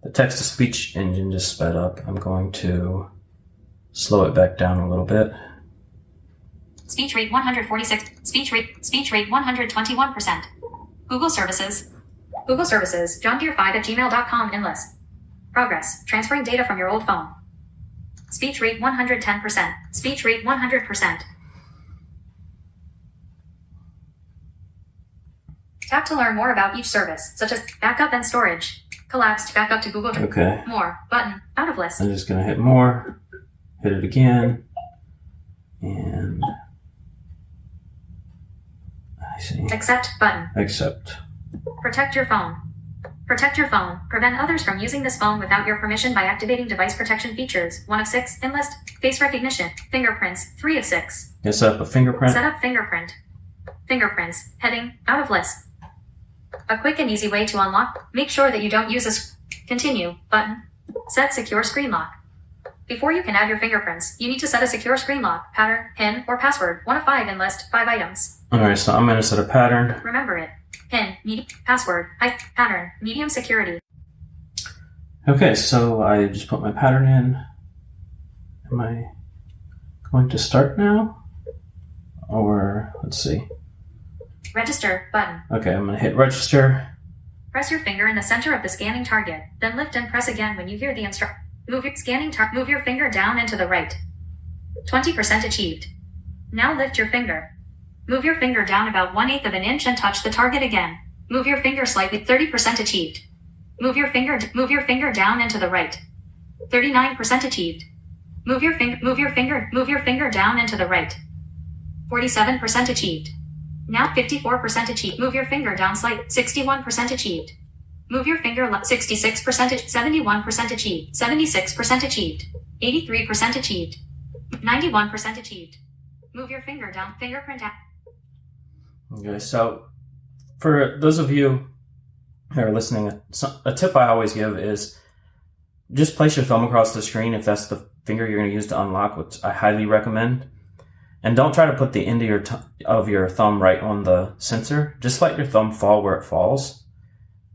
the text-to-speech engine just sped up. I'm going to slow it back down a little bit. Speech rate 146. Speech rate 121%. Google services. Google services. JohnDeere5@gmail.com in list. Progress. Transferring data from your old phone. Speech rate 110%. Speech rate 100%. Tap to learn more about each service, such as backup and storage. Collapsed backup to Google Drive. Okay. More. Button. Out of list. I'm just going to hit more, hit it again, and I see. Accept button. Accept. Protect your phone. Protect your phone. Prevent others from using this phone without your permission by activating device protection features. 1 of 6. Enlist. Face recognition. Fingerprints. 3 of 6. Gonna set up a fingerprint. Set up fingerprint. Fingerprints. Heading. Out of list. A quick and easy way to unlock. Make sure that you don't use this. Continue. Button. Set secure screen lock. Before you can add your fingerprints, you need to set a secure screen lock, pattern, PIN, or password. 1 of 5 and list 5 items. Alright, so I'm going to set a pattern. Remember it. PIN, password, pattern, medium security. Okay, so I just put my pattern in. Am I going to start now? Or, let's see. Register button. Okay, I'm going to hit register. Press your finger in the center of the scanning target, then lift and press again when you hear the move your finger down and to the right. 20% achieved. Now lift your finger. Move your finger down about 1/8 of an inch and touch the target again. Move your finger slightly. 30% achieved. Move your finger down and to the right. 39% achieved. Move your finger down and to the right. 47% achieved. Now 54% achieved. Move your finger down slightly. 61% achieved. Move your finger 66%, 71% achieved. 76% achieved. 83% achieved. 91% achieved. Move your finger down. Fingerprint down. Okay, so for those of you who are listening, a tip I always give is just place your thumb across the screen if that's the finger you're going to use to unlock, which I highly recommend. And don't try to put the end of your thumb right on the sensor. Just let your thumb fall where it falls.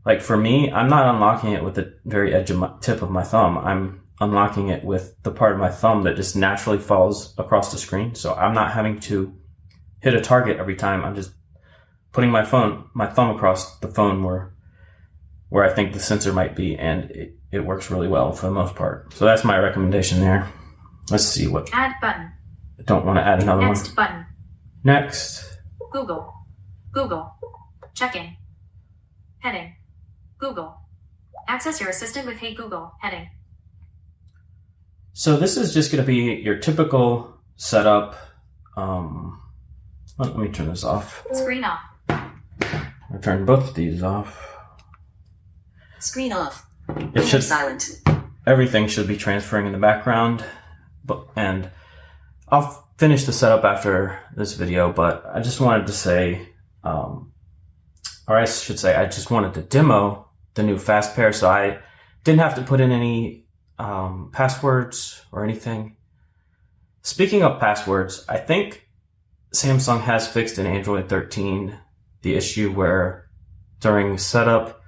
Like for me, I'm not unlocking it with the very edge of my tip of my thumb. I'm unlocking it with the part of my thumb that just naturally falls across the screen. So I'm not having to hit a target every time. I'm just putting my thumb across the phone where I think the sensor might be, and it works really well for the most part. So that's my recommendation there. Let's see what. Add button. I don't want to add another Next one. button. Next. Google. Checking. Heading. Google. Access your assistant with Hey Google. Heading. So this is just going to be your typical setup Let me turn this off. Screen off. I turn both of these off. Screen off. It should Silent. Everything should be transferring in the background, and I'll finish the setup after this video. But I just wanted to say, or I should say, I just wanted to demo the new fast pair, so I didn't have to put in any passwords or anything. Speaking of passwords, I think Samsung has fixed in Android 13 the issue where during setup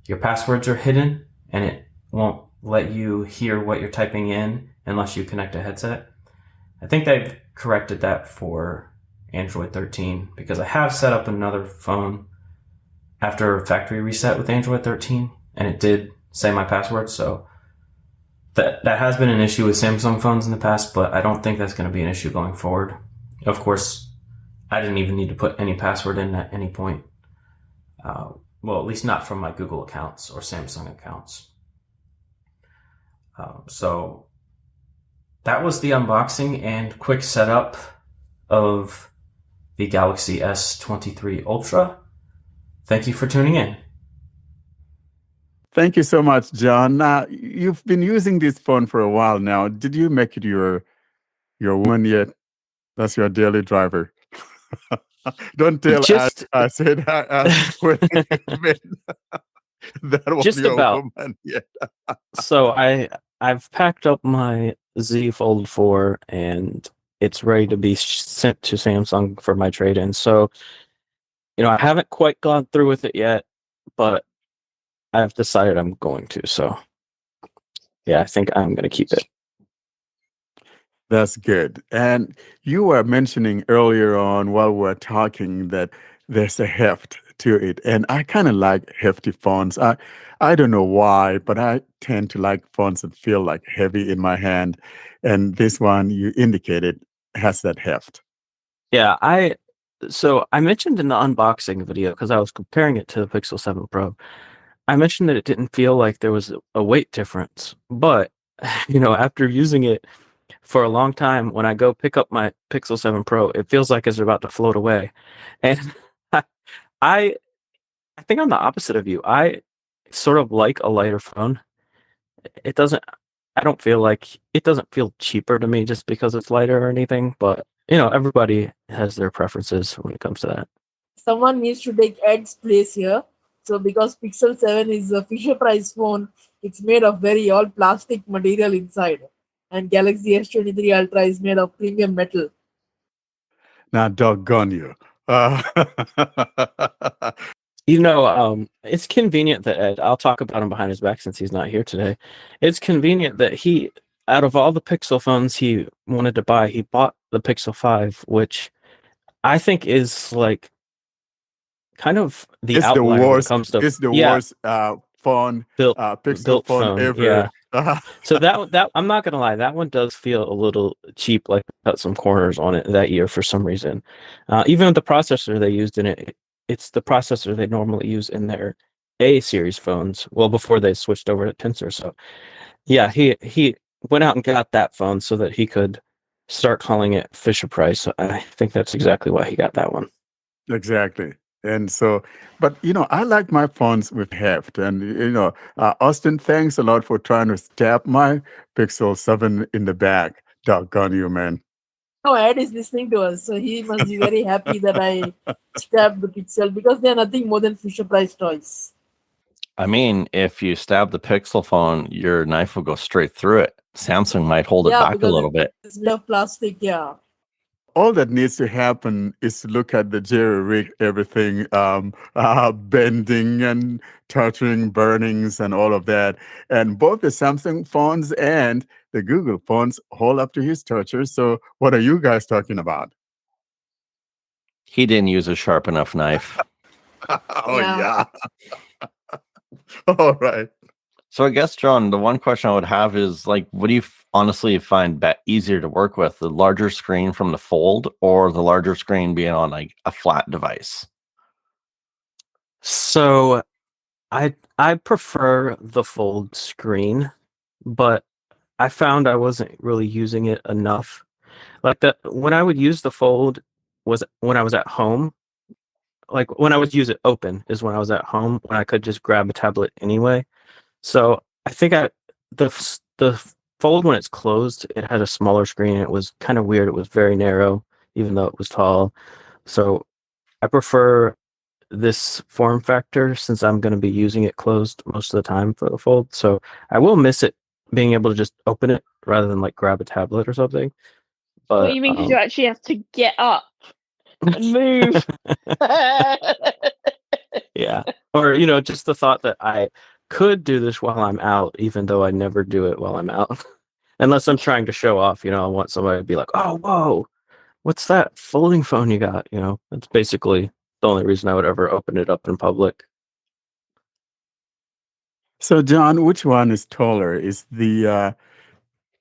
your passwords are hidden and it won't let you hear what you're typing in unless you connect a headset. I think they've corrected that for Android 13 because I have set up another phone after factory reset with Android 13 and it did say my password, so that has been an issue with Samsung phones in the past, but I don't think that's going to be an issue going forward. Of course, I didn't even need to put any password in at any point. Well, at least not from my Google accounts or Samsung accounts. So that was the unboxing and quick setup of the Galaxy S23 Ultra. Thank you for tuning in. Thank you so much, John. Now, you've been using this phone for a while now. Did you make it your woman yet? That's your daily driver. Don't tell I said when that was just your about. woman yet. So I've packed up my Z Fold 4 and it's ready to be sent to Samsung for my trade-in. So, I haven't quite gone through with it yet, but I've decided I'm going to. So, yeah, I think I'm going to keep it. That's good. And you were mentioning earlier on while we were talking that there's a heft to it. And I kind of like hefty phones. I don't know why, but I tend to like phones that feel like heavy in my hand. And this one you indicated has that heft. Yeah, I mentioned in the unboxing video, because I was comparing it to the Pixel 7 Pro, I mentioned that it didn't feel like there was a weight difference. But, after using it for a long time, when I go pick up my Pixel 7 Pro, it feels like it's about to float away. And I think I'm the opposite of you. I sort of like a lighter phone. It doesn't feel cheaper to me just because it's lighter or anything, but everybody has their preferences when it comes to that. Someone needs to take Ed's place here. So because Pixel 7 is a Fisher Price phone, it's made of very all plastic material inside. And Galaxy S23 Ultra is made of premium metal. Now, doggone you. It's convenient that Ed, I'll talk about him behind his back since he's not here today. It's convenient that he, out of all the Pixel phones he wanted to buy, he bought the Pixel 5, which I think is like kind of the outlier when it comes to it's the worst phone, Pixel phone ever. Yeah. So that I'm not gonna lie, that one does feel a little cheap, like cut some corners on it that year for some reason. Even the processor they used in it, it's the processor they normally use in their A series phones. Well, before they switched over to Tensor. So yeah, he went out and got that phone so that he could start calling it Fisher Price. So I think that's exactly why he got that one. Exactly. And so, but I like my phones with heft. And Austin, thanks a lot for trying to stab my Pixel 7 in the back. Doggone you, man. No, Ed is listening to us, so he must be very happy that I stabbed the Pixel because they are nothing more than Fisher Price toys. I mean, if you stab the Pixel phone, your knife will go straight through it. Samsung might hold it back a little bit. It's made of plastic, yeah. All that needs to happen is to look at the jerry-rig everything, bending and touching, burnings and all of that. And both the Samsung phones and the Google phones hold up to his toucher. So what are you guys talking about? He didn't use a sharp enough knife. Oh, yeah. All right. So I guess, John, the one question I would have is, like, what do you honestly find easier to work with, the larger screen from the Fold or the larger screen being on like a flat device? So I prefer the Fold screen, but I found I wasn't really using it enough. Like when I would use the fold was when I was at home. Like when I would use it open is when I was at home when I could just grab a tablet anyway. So I think the fold when it's closed, it had a smaller screen. It was kind of weird. It was very narrow, even though it was tall. So I prefer this form factor since I'm going to be using it closed most of the time for the fold. So I will miss it being able to just open it rather than like grab a tablet or something. But What do you mean? Because you actually have to get up and move. Yeah. Or, just the thought that I could do this while I'm out, even though I never do it while I'm out. Unless I'm trying to show off, I want somebody to be like, oh, whoa, what's that folding phone you got? That's basically the only reason I would ever open it up in public. So, John, which one is taller? Is the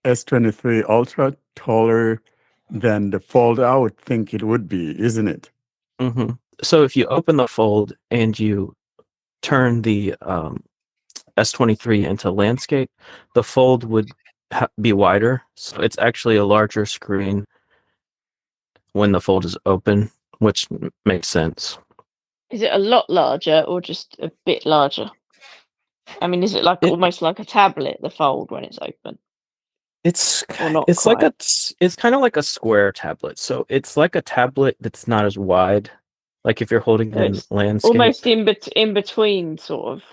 S23 Ultra taller than the Fold? I would think it would be, isn't it? Mm-hmm. So if you open the fold and you turn the S23 into landscape, the fold would be wider. So it's actually a larger screen when the fold is open, which makes sense. Is it a lot larger or just a bit larger? I mean, is it almost like a tablet, the fold when it's open? It's Or not it's quite? it's kind of like a square tablet. So it's like a tablet that's not as wide. Like if you're holding it in landscape. Almost in between, sort of.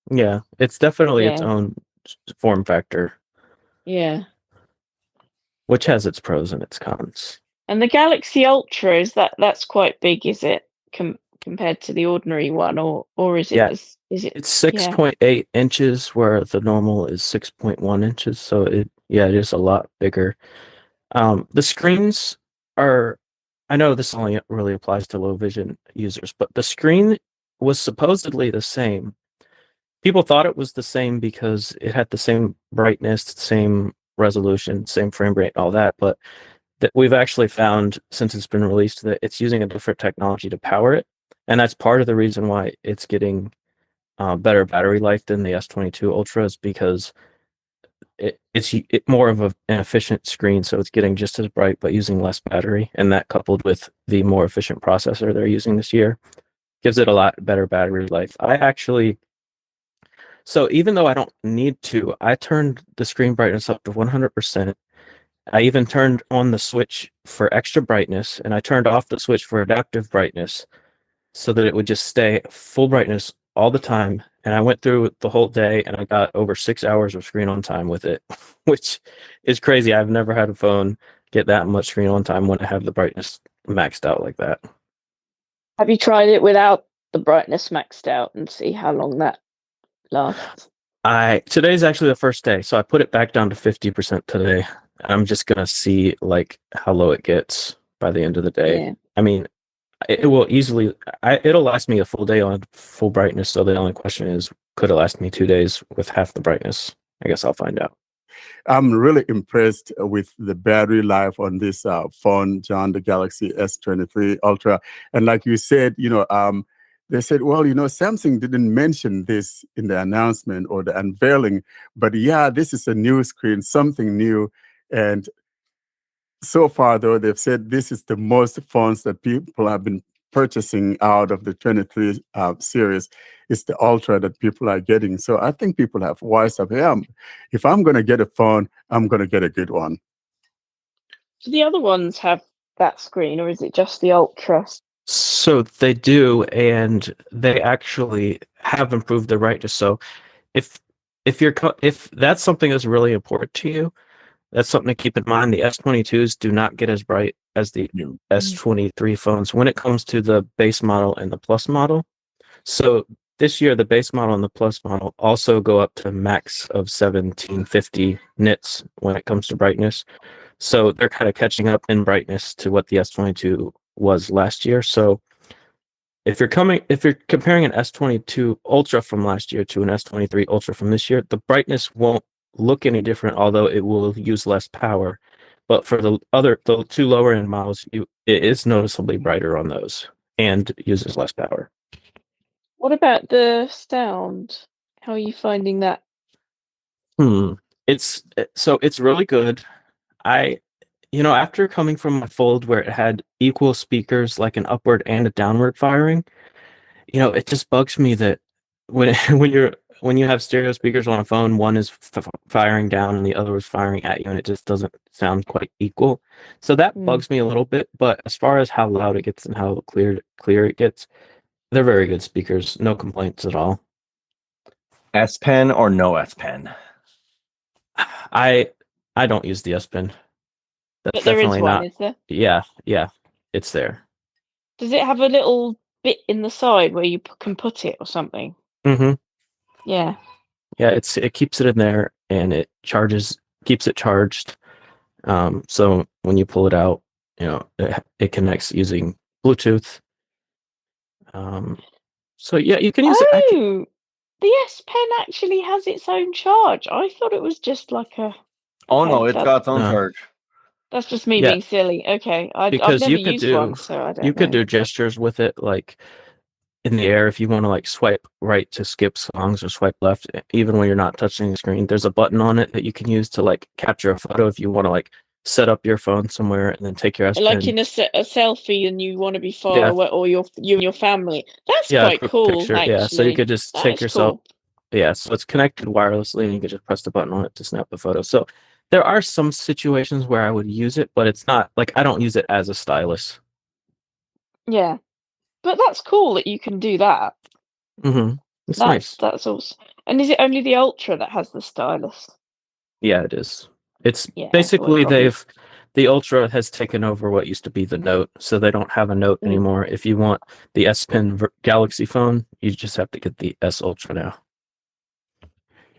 Yeah, it's definitely its own form factor. Yeah. Which has its pros and its cons. And the Galaxy Ultra, that's quite big, is it? Compared to the ordinary one, or is it? Yeah. Is it? It's 6.8 inches, where the normal is 6.1 inches. So it is a lot bigger. The screens are. I know this only really applies to low vision users, but the screen was supposedly the same. People thought it was the same because it had the same brightness, same resolution, same frame rate, all that. But that we've actually found since it's been released that it's using a different technology to power it, and that's part of the reason why it's getting better battery life than the S22 Ultra is because it's more of an efficient screen, so it's getting just as bright but using less battery, and that coupled with the more efficient processor they're using this year gives it a lot better battery life. So even though I don't need to, I turned the screen brightness up to 100%. I even turned on the switch for extra brightness, and I turned off the switch for adaptive brightness so that it would just stay full brightness all the time. And I went through the whole day, and I got over 6 hours of screen on time with it, which is crazy. I've never had a phone get that much screen on time when I have the brightness maxed out like that. Have you tried it without the brightness maxed out and see how long that lasts? Today's actually the first day, so I put it back down to 50% today. I'm just gonna see like how low it gets by the end of the day. Yeah. I mean, it will easily. It'll last me a full day on full brightness. So the only question is, could it last me 2 days with half the brightness? I guess I'll find out. I'm really impressed with the battery life on this phone, John, the Galaxy S23 Ultra. And like you said, they said, well, Samsung didn't mention this in the announcement or the unveiling, but yeah, this is a new screen, something new. And so far, though, they've said this is the most phones that people have been purchasing out of the 23 series. It's the Ultra that people are getting. So I think people have wised up. Yeah, if I'm going to get a phone, I'm going to get a good one. Do the other ones have that screen, or is it just the Ultra? So they do, and they actually have improved the brightness. So if that's something that's really important to you, that's something to keep in mind. The S22s do not get as bright as the S23 phones when it comes to the base model and the plus model. So this year, the base model and the plus model also go up to max of 1750 nits when it comes to brightness. So they're kind of catching up in brightness to what the S22 was last year. So if you're comparing an S22 Ultra from last year to an S23 Ultra from this year, the brightness won't look any different, although it will use less power. But for the two lower end models, it is noticeably brighter on those and uses less power. What about the sound? How are you finding that? It's really good. after coming from my Fold where it had equal speakers, like an upward and a downward firing, it just bugs me that when when you have stereo speakers on a phone, one is firing down and the other is firing at you, and it just doesn't sound quite equal. So that bugs me a little bit. But as far as how loud it gets and how clear it gets, they're very good speakers. No complaints at all. S Pen or no S Pen? I don't use the S Pen. But there is one, is there? Yeah, it's there. Does it have a little bit in the side where you can put it or something? Mm-hmm. Yeah. Yeah, it keeps it in there and it keeps it charged. So when you pull it out, it connects using Bluetooth. So yeah, you can use it. The S Pen actually has its own charge. I thought it was just like a. Oh no, it's got its own charge. That's just me being silly. Okay, I've never used one, so I don't know. You could do gestures with it, like in the air if you want to like swipe right to skip songs or swipe left, even when you're not touching the screen. There's a button on it that you can use to like capture a photo if you want to like set up your phone somewhere and then take your S Pen. Like in a selfie and you want to be far away, or you and your family. That's quite cool, picture. actually. Yeah, so you could just take yourself. Cool. Yeah, so it's connected wirelessly and you can just press the button on it to snap the photo. So there are some situations where I would use it, but it's not like I don't use it as a stylus. Yeah. But that's cool that you can do that. Mm-hmm. It's nice. That's awesome. And is it only the Ultra that has the stylus? Yeah, it is. It's basically the Ultra has taken over what used to be the Note, so they don't have a Note anymore. If you want the S Pen Galaxy phone, you just have to get the S Ultra now.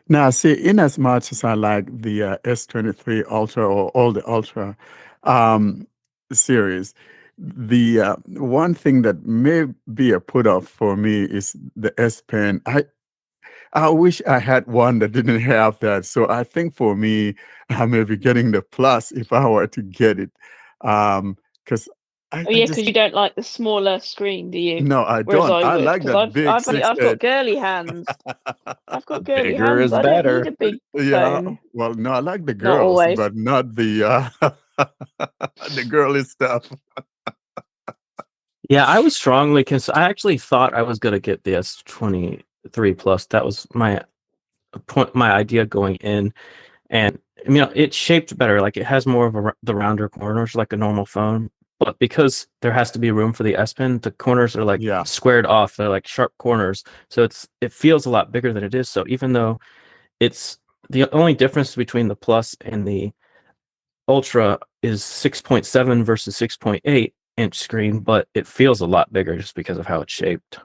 Now, see, in as much as I like the S23 Ultra or all the Ultra series, the one thing that may be a put off for me is the S Pen. I wish I had one that didn't have that. So I think for me, I may be getting the Plus if I were to get it, because because you don't like the smaller screen, do you? No, I don't. I like that big. I've got girly hands. I've got girly Bigger hands. is better. I don't need a big Yeah. phone. Well, no, I like the Not girls, always. but not the the girly stuff. Yeah, I was strongly I actually thought I was gonna get the S23 Plus. That was my idea going in, and it's shaped better. Like it has more of the rounder corners like a normal phone, but because there has to be room for the S Pen, the corners are like squared off. They're like sharp corners, so it feels a lot bigger than it is. So even though it's the only difference between the Plus and the Ultra is 6.7 versus 6.8 inch screen, but it feels a lot bigger just because of how it's shaped.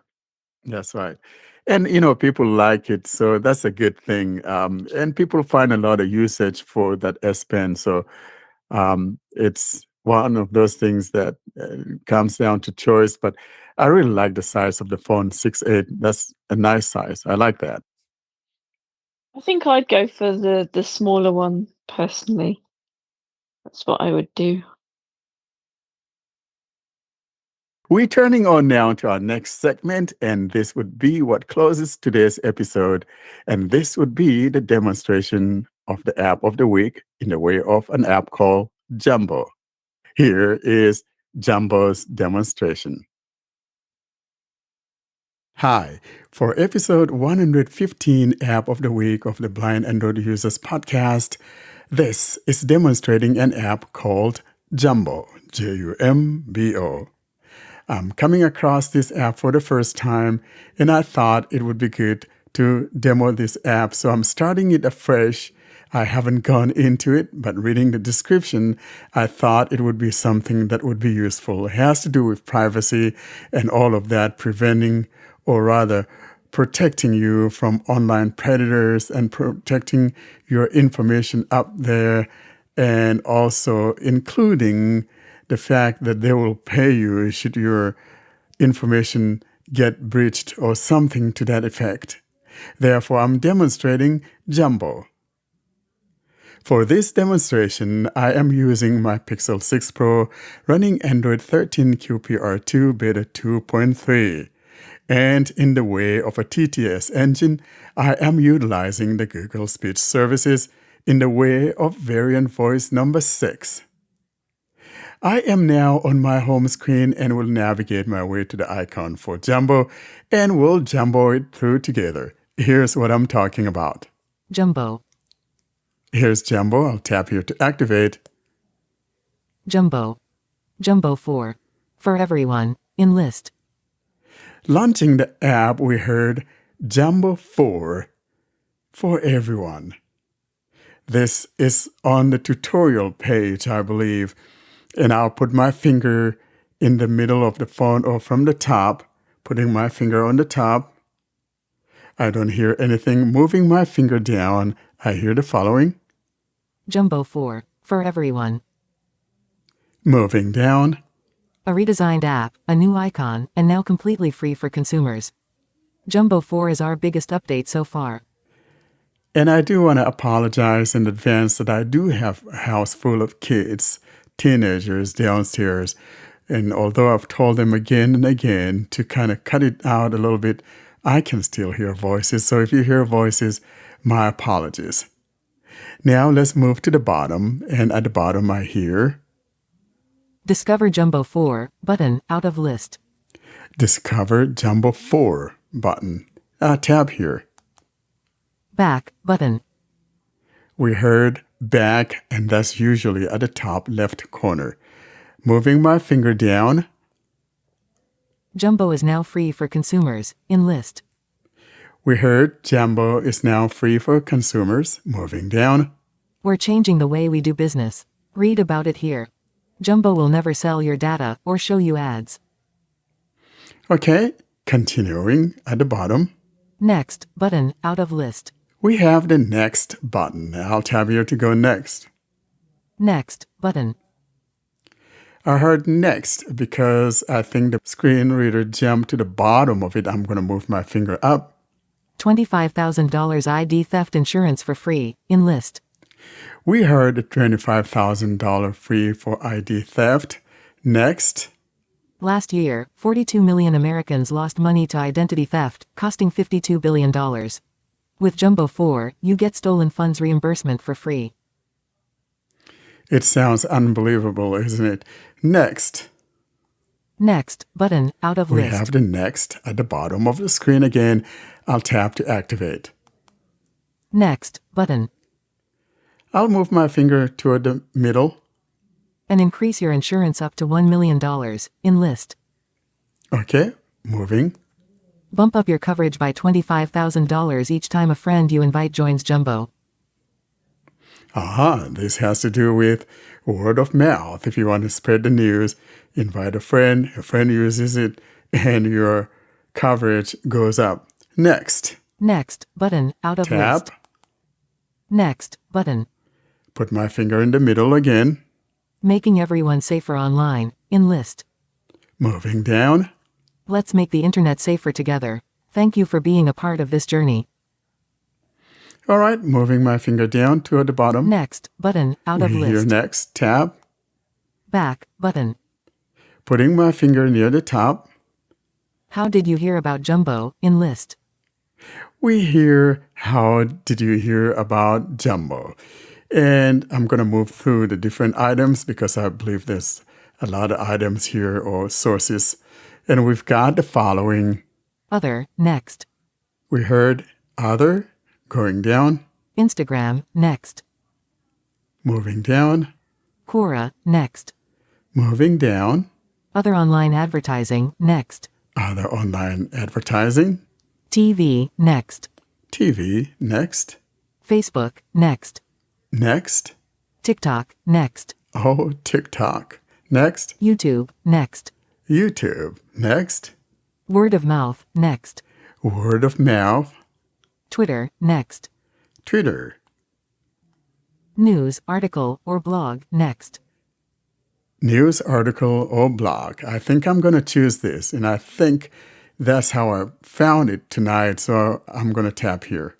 That's right. And people like it, so that's a good thing. And people find a lot of usage for that S Pen. So it's one of those things that comes down to choice. But I really like the size of the phone, 6.8. That's a nice size. I like that. I think I'd go for the smaller one personally. That's what I would do. We're turning on now to our next segment, and this would be what closes today's episode. And this would be the demonstration of the app of the week in the way of an app called Jumbo. Here is Jumbo's demonstration. Hi, for episode 115 App of the Week of the Blind Android Users podcast, this is demonstrating an app called Jumbo, Jumbo. I'm coming across this app for the first time, and I thought it would be good to demo this app, so I'm starting it afresh. I haven't gone into it, but reading the description, I thought it would be something that would be useful. It has to do with privacy and all of that, preventing, or rather, protecting you from online predators and protecting your information up there, and also including the fact that they will pay you should your information get breached or something to that effect. Therefore, I'm demonstrating Jumbo. For this demonstration, I am using my Pixel 6 Pro running Android 13 QPR2 Beta 2.3. And in the way of a TTS engine, I am utilizing the Google Speech Services in the way of variant voice number 6. I am now on my home screen and will navigate my way to the icon for Jumbo, and we'll jumbo it through together. Here's what I'm talking about. Jumbo. Here's Jumbo. I'll tap here to activate. Jumbo. Jumbo 4. For everyone. In list. Launching the app, we heard Jumbo 4 for everyone. This is on the tutorial page, I believe, and I'll put my finger in the middle of the phone or from the top, putting my finger on the top. I don't hear anything. Moving my finger down, I hear the following. Jumbo 4. For everyone. Moving down. A redesigned app, a new icon, and now completely free for consumers. Jumbo 4 is our biggest update so far. And I do want to apologize in advance that I do have a house full of kids, teenagers downstairs. And although I've told them again and again to kind of cut it out a little bit, I can still hear voices. So if you hear voices, my apologies. Now let's move to the bottom. And at the bottom, I hear Discover Jumbo 4 button out of list. Discover Jumbo 4 button. Tab here. Back button. We heard back, and that's usually at the top left corner. Moving my finger down. Jumbo is now free for consumers. In list. We heard Jumbo is now free for consumers. Moving down. We're changing the way we do business. Read about it here. Jumbo will never sell your data or show you ads. Okay, continuing at the bottom. Next button out of list. We have the next button. I'll tab here to go next. Next button. I heard next because I think the screen reader jumped to the bottom of it. I'm going to move my finger up. $25,000 ID theft insurance for free. In list. We heard the $25,000 free for ID theft. Next. Last year, 42 million Americans lost money to identity theft, costing $52 billion. With Jumbo 4, you get stolen funds reimbursement for free. It sounds unbelievable, isn't it? Next. Next button out of list. We have the next at the bottom of the screen again. I'll tap to activate. Next button. I'll move my finger toward the middle. And increase your insurance up to $1 million. In list. Okay, moving. Bump up your coverage by $25,000 each time a friend you invite joins Jumbo. This has to do with word of mouth. If you want to spread the news, invite a friend uses it, and your coverage goes up. Next. Next button out of list. Tap. Next button. Put my finger in the middle again. Making everyone safer online. In list. Moving down. Let's make the internet safer together. Thank you for being a part of this journey. All right, moving my finger down toward the bottom. Next button out of list. Here next, tab. Back button. Putting my finger near the top. How did you hear about Jumbo? In list. We hear, how did you hear about Jumbo? And I'm going to move through the different items because I believe there's a lot of items here or sources. And we've got the following. Other, next. We heard other, going down. Instagram, next. Moving down. Quora, next. Moving down. Other online advertising, next. Other online advertising. TV, next. TV, next. Facebook, next. Next. TikTok, next. Oh, TikTok. Next. YouTube, next. YouTube. Next. Word of mouth, next. Word of mouth. Twitter, next. Twitter. News, article, or blog, next. News, article, or blog. I think I'm going to choose this, and I think that's how I found it tonight, so I'm going to tap here.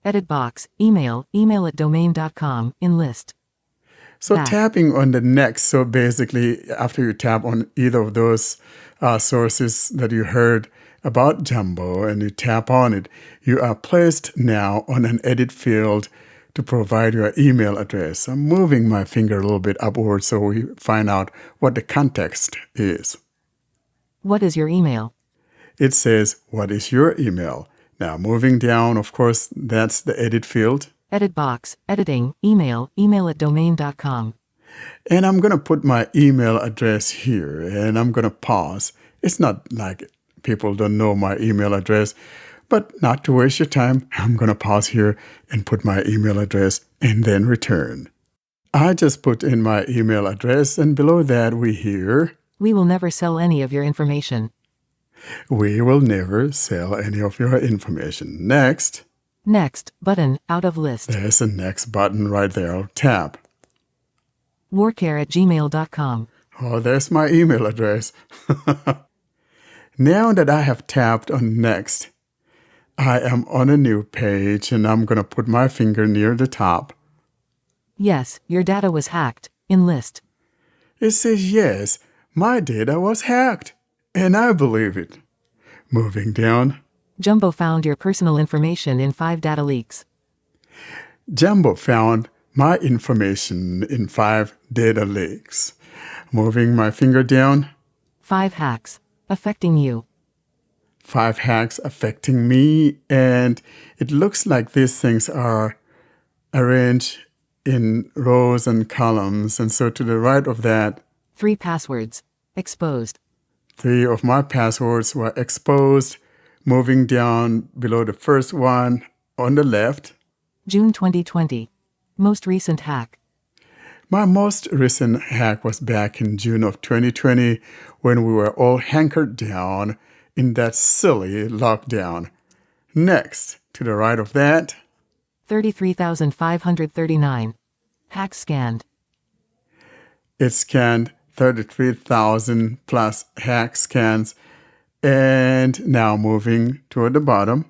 Edit box, email at domain.com, in list. So Back. Tapping on the next, so basically after you tap on either of those sources that you heard about Jumbo and you tap on it, you are placed now on an edit field to provide your email address. I'm moving my finger a little bit upward so we find out what the context is. What is your email? It says, what is your email? Now, moving down, of course, that's the edit field. Edit box, editing, email at domain.com. And I'm going to put my email address here, and I'm going to pause. It's not like people don't know my email address, but not to waste your time, I'm going to pause here and put my email address and then return. I just put in my email address, and below that we hear, We will never sell any of your information. we will never sell any of your information. Next. Next, button, out of list. There's a next button right there. I'll tap. warcare@gmail.com. Oh, there's my email address. Now that I have tapped on next, I am on a new page and I'm going to put my finger near the top. Yes, your data was hacked. In list. It says, yes, my data was hacked. And I believe it. Moving down. Jumbo found your personal information in 5 data leaks. Jumbo found my information in 5 data leaks. Moving my finger down. 5 hacks. Affecting you. 5 hacks affecting me. And it looks like these things are arranged in rows and columns. And so to the right of that, 3 passwords. Exposed. 3 of my passwords were exposed. Moving down below the first one on the left. June 2020. Most recent hack. My most recent hack was back in June of 2020 when we were all hankered down in that silly lockdown. Next, to the right of that, 33,539. Hacks scanned. it scanned 33,000 plus hack scans. And now moving toward the bottom.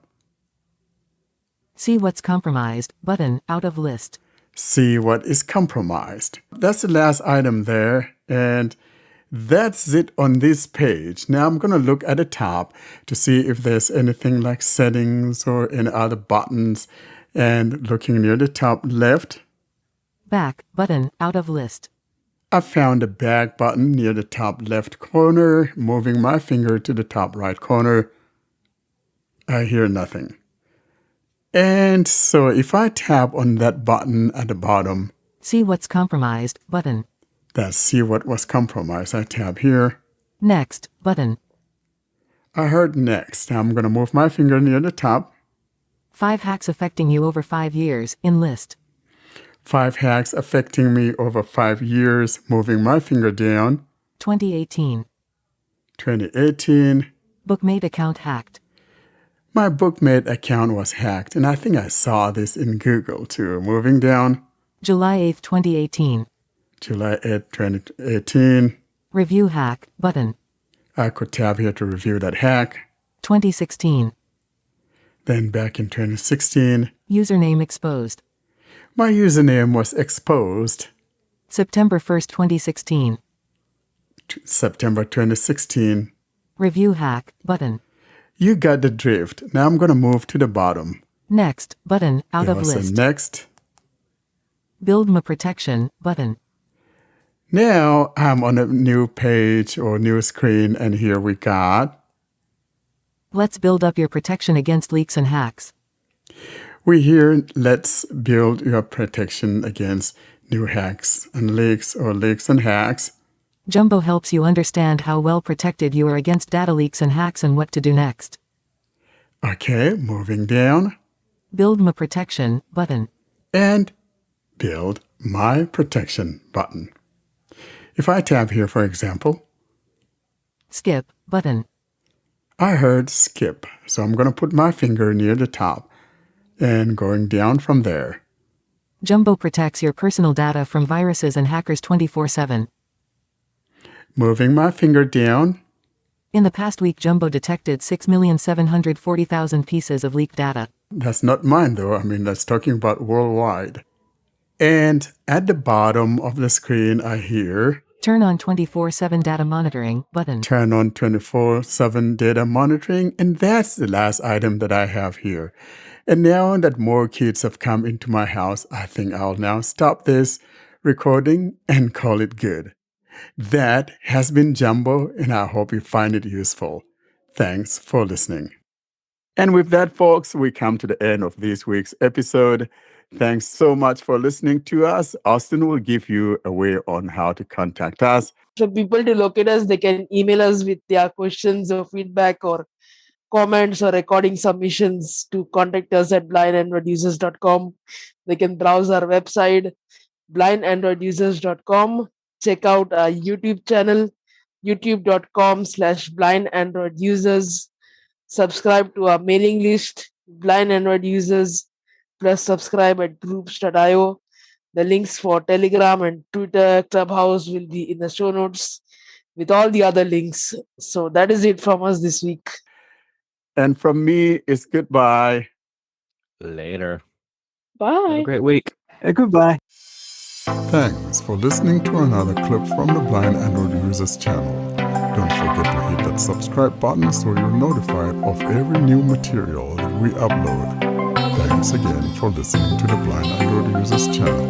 See what's compromised, button, out of list. See what is compromised. That's the last item there. And that's it on this page. Now I'm going to look at the top to see if there's anything like settings or any other buttons. And looking near the top left. Back, button, out of list. I found the back button near the top left corner. Moving my finger to the top right corner. I hear nothing. And so if I tap on that button at the bottom. See what's compromised, button. That's see what was compromised. I tap here. Next, button. I heard next. Now I'm going to move my finger near the top. 5 hacks affecting you over 5 years, in list. 5 hacks affecting me over 5 years. Moving my finger down. 2018. 2018. Bookmate account hacked. My Bookmate account was hacked, and I think I saw this in Google too. Moving down. July 8th, 2018. July 8th, 2018. Review hack, button. I could tap here to review that hack. 2016. Then back in 2016. Username exposed. My username was exposed. September 1st, 2016. September 2016. Review hack, button. You got the drift. Now I'm going to move to the bottom. Next, button, out There of was list. a next. Build my protection, button. Now I'm on a new page or new screen, and here we got. Let's build up your protection against leaks and hacks. We hear let's build your protection against new hacks and leaks or leaks and hacks. Jumbo helps you understand how well protected you are against data leaks and hacks and what to do next. Okay, moving down. Build my protection, button. And build my protection button. If I tap here, for example. Skip, button. I heard skip, so I'm going to put my finger near the top and going down from there. Jumbo protects your personal data from viruses and hackers 24/7. Moving my finger down. In the past week, Jumbo detected 6,740,000 pieces of leaked data. That's not mine, though. I mean, that's talking about worldwide. And at the bottom of the screen, I hear... Turn on 24/7 data monitoring, button. Turn on 24/7 data monitoring. And that's the last item that I have here. And now that more kids have come into my house, I think I'll now stop this recording and call it good. That has been Jumbo, and I hope you find it useful. Thanks for listening. And with that, folks, we come to the end of this week's episode. Thanks so much for listening to us. Austin will give you a way on how to contact us. For people to locate us, they can email us with their questions or feedback or comments or recording submissions to contact us at blindandroidusers.com. They can browse our website, blindandroidusers.com. Check out our YouTube channel, youtube.com/blindandroidusers. Subscribe to our mailing list, Blind Android Users, plus subscribe at groups.io. The links for Telegram and Twitter, Clubhouse will be in the show notes with all the other links. So that is it from us this week. And from me, it's goodbye. Later. Have a Bye. great week. Goodbye. Thanks for listening to another clip from the Blind Android Users channel. Don't forget to hit that subscribe button so you're notified of every new material that we upload. Thanks again for listening to the Blind Android Users channel.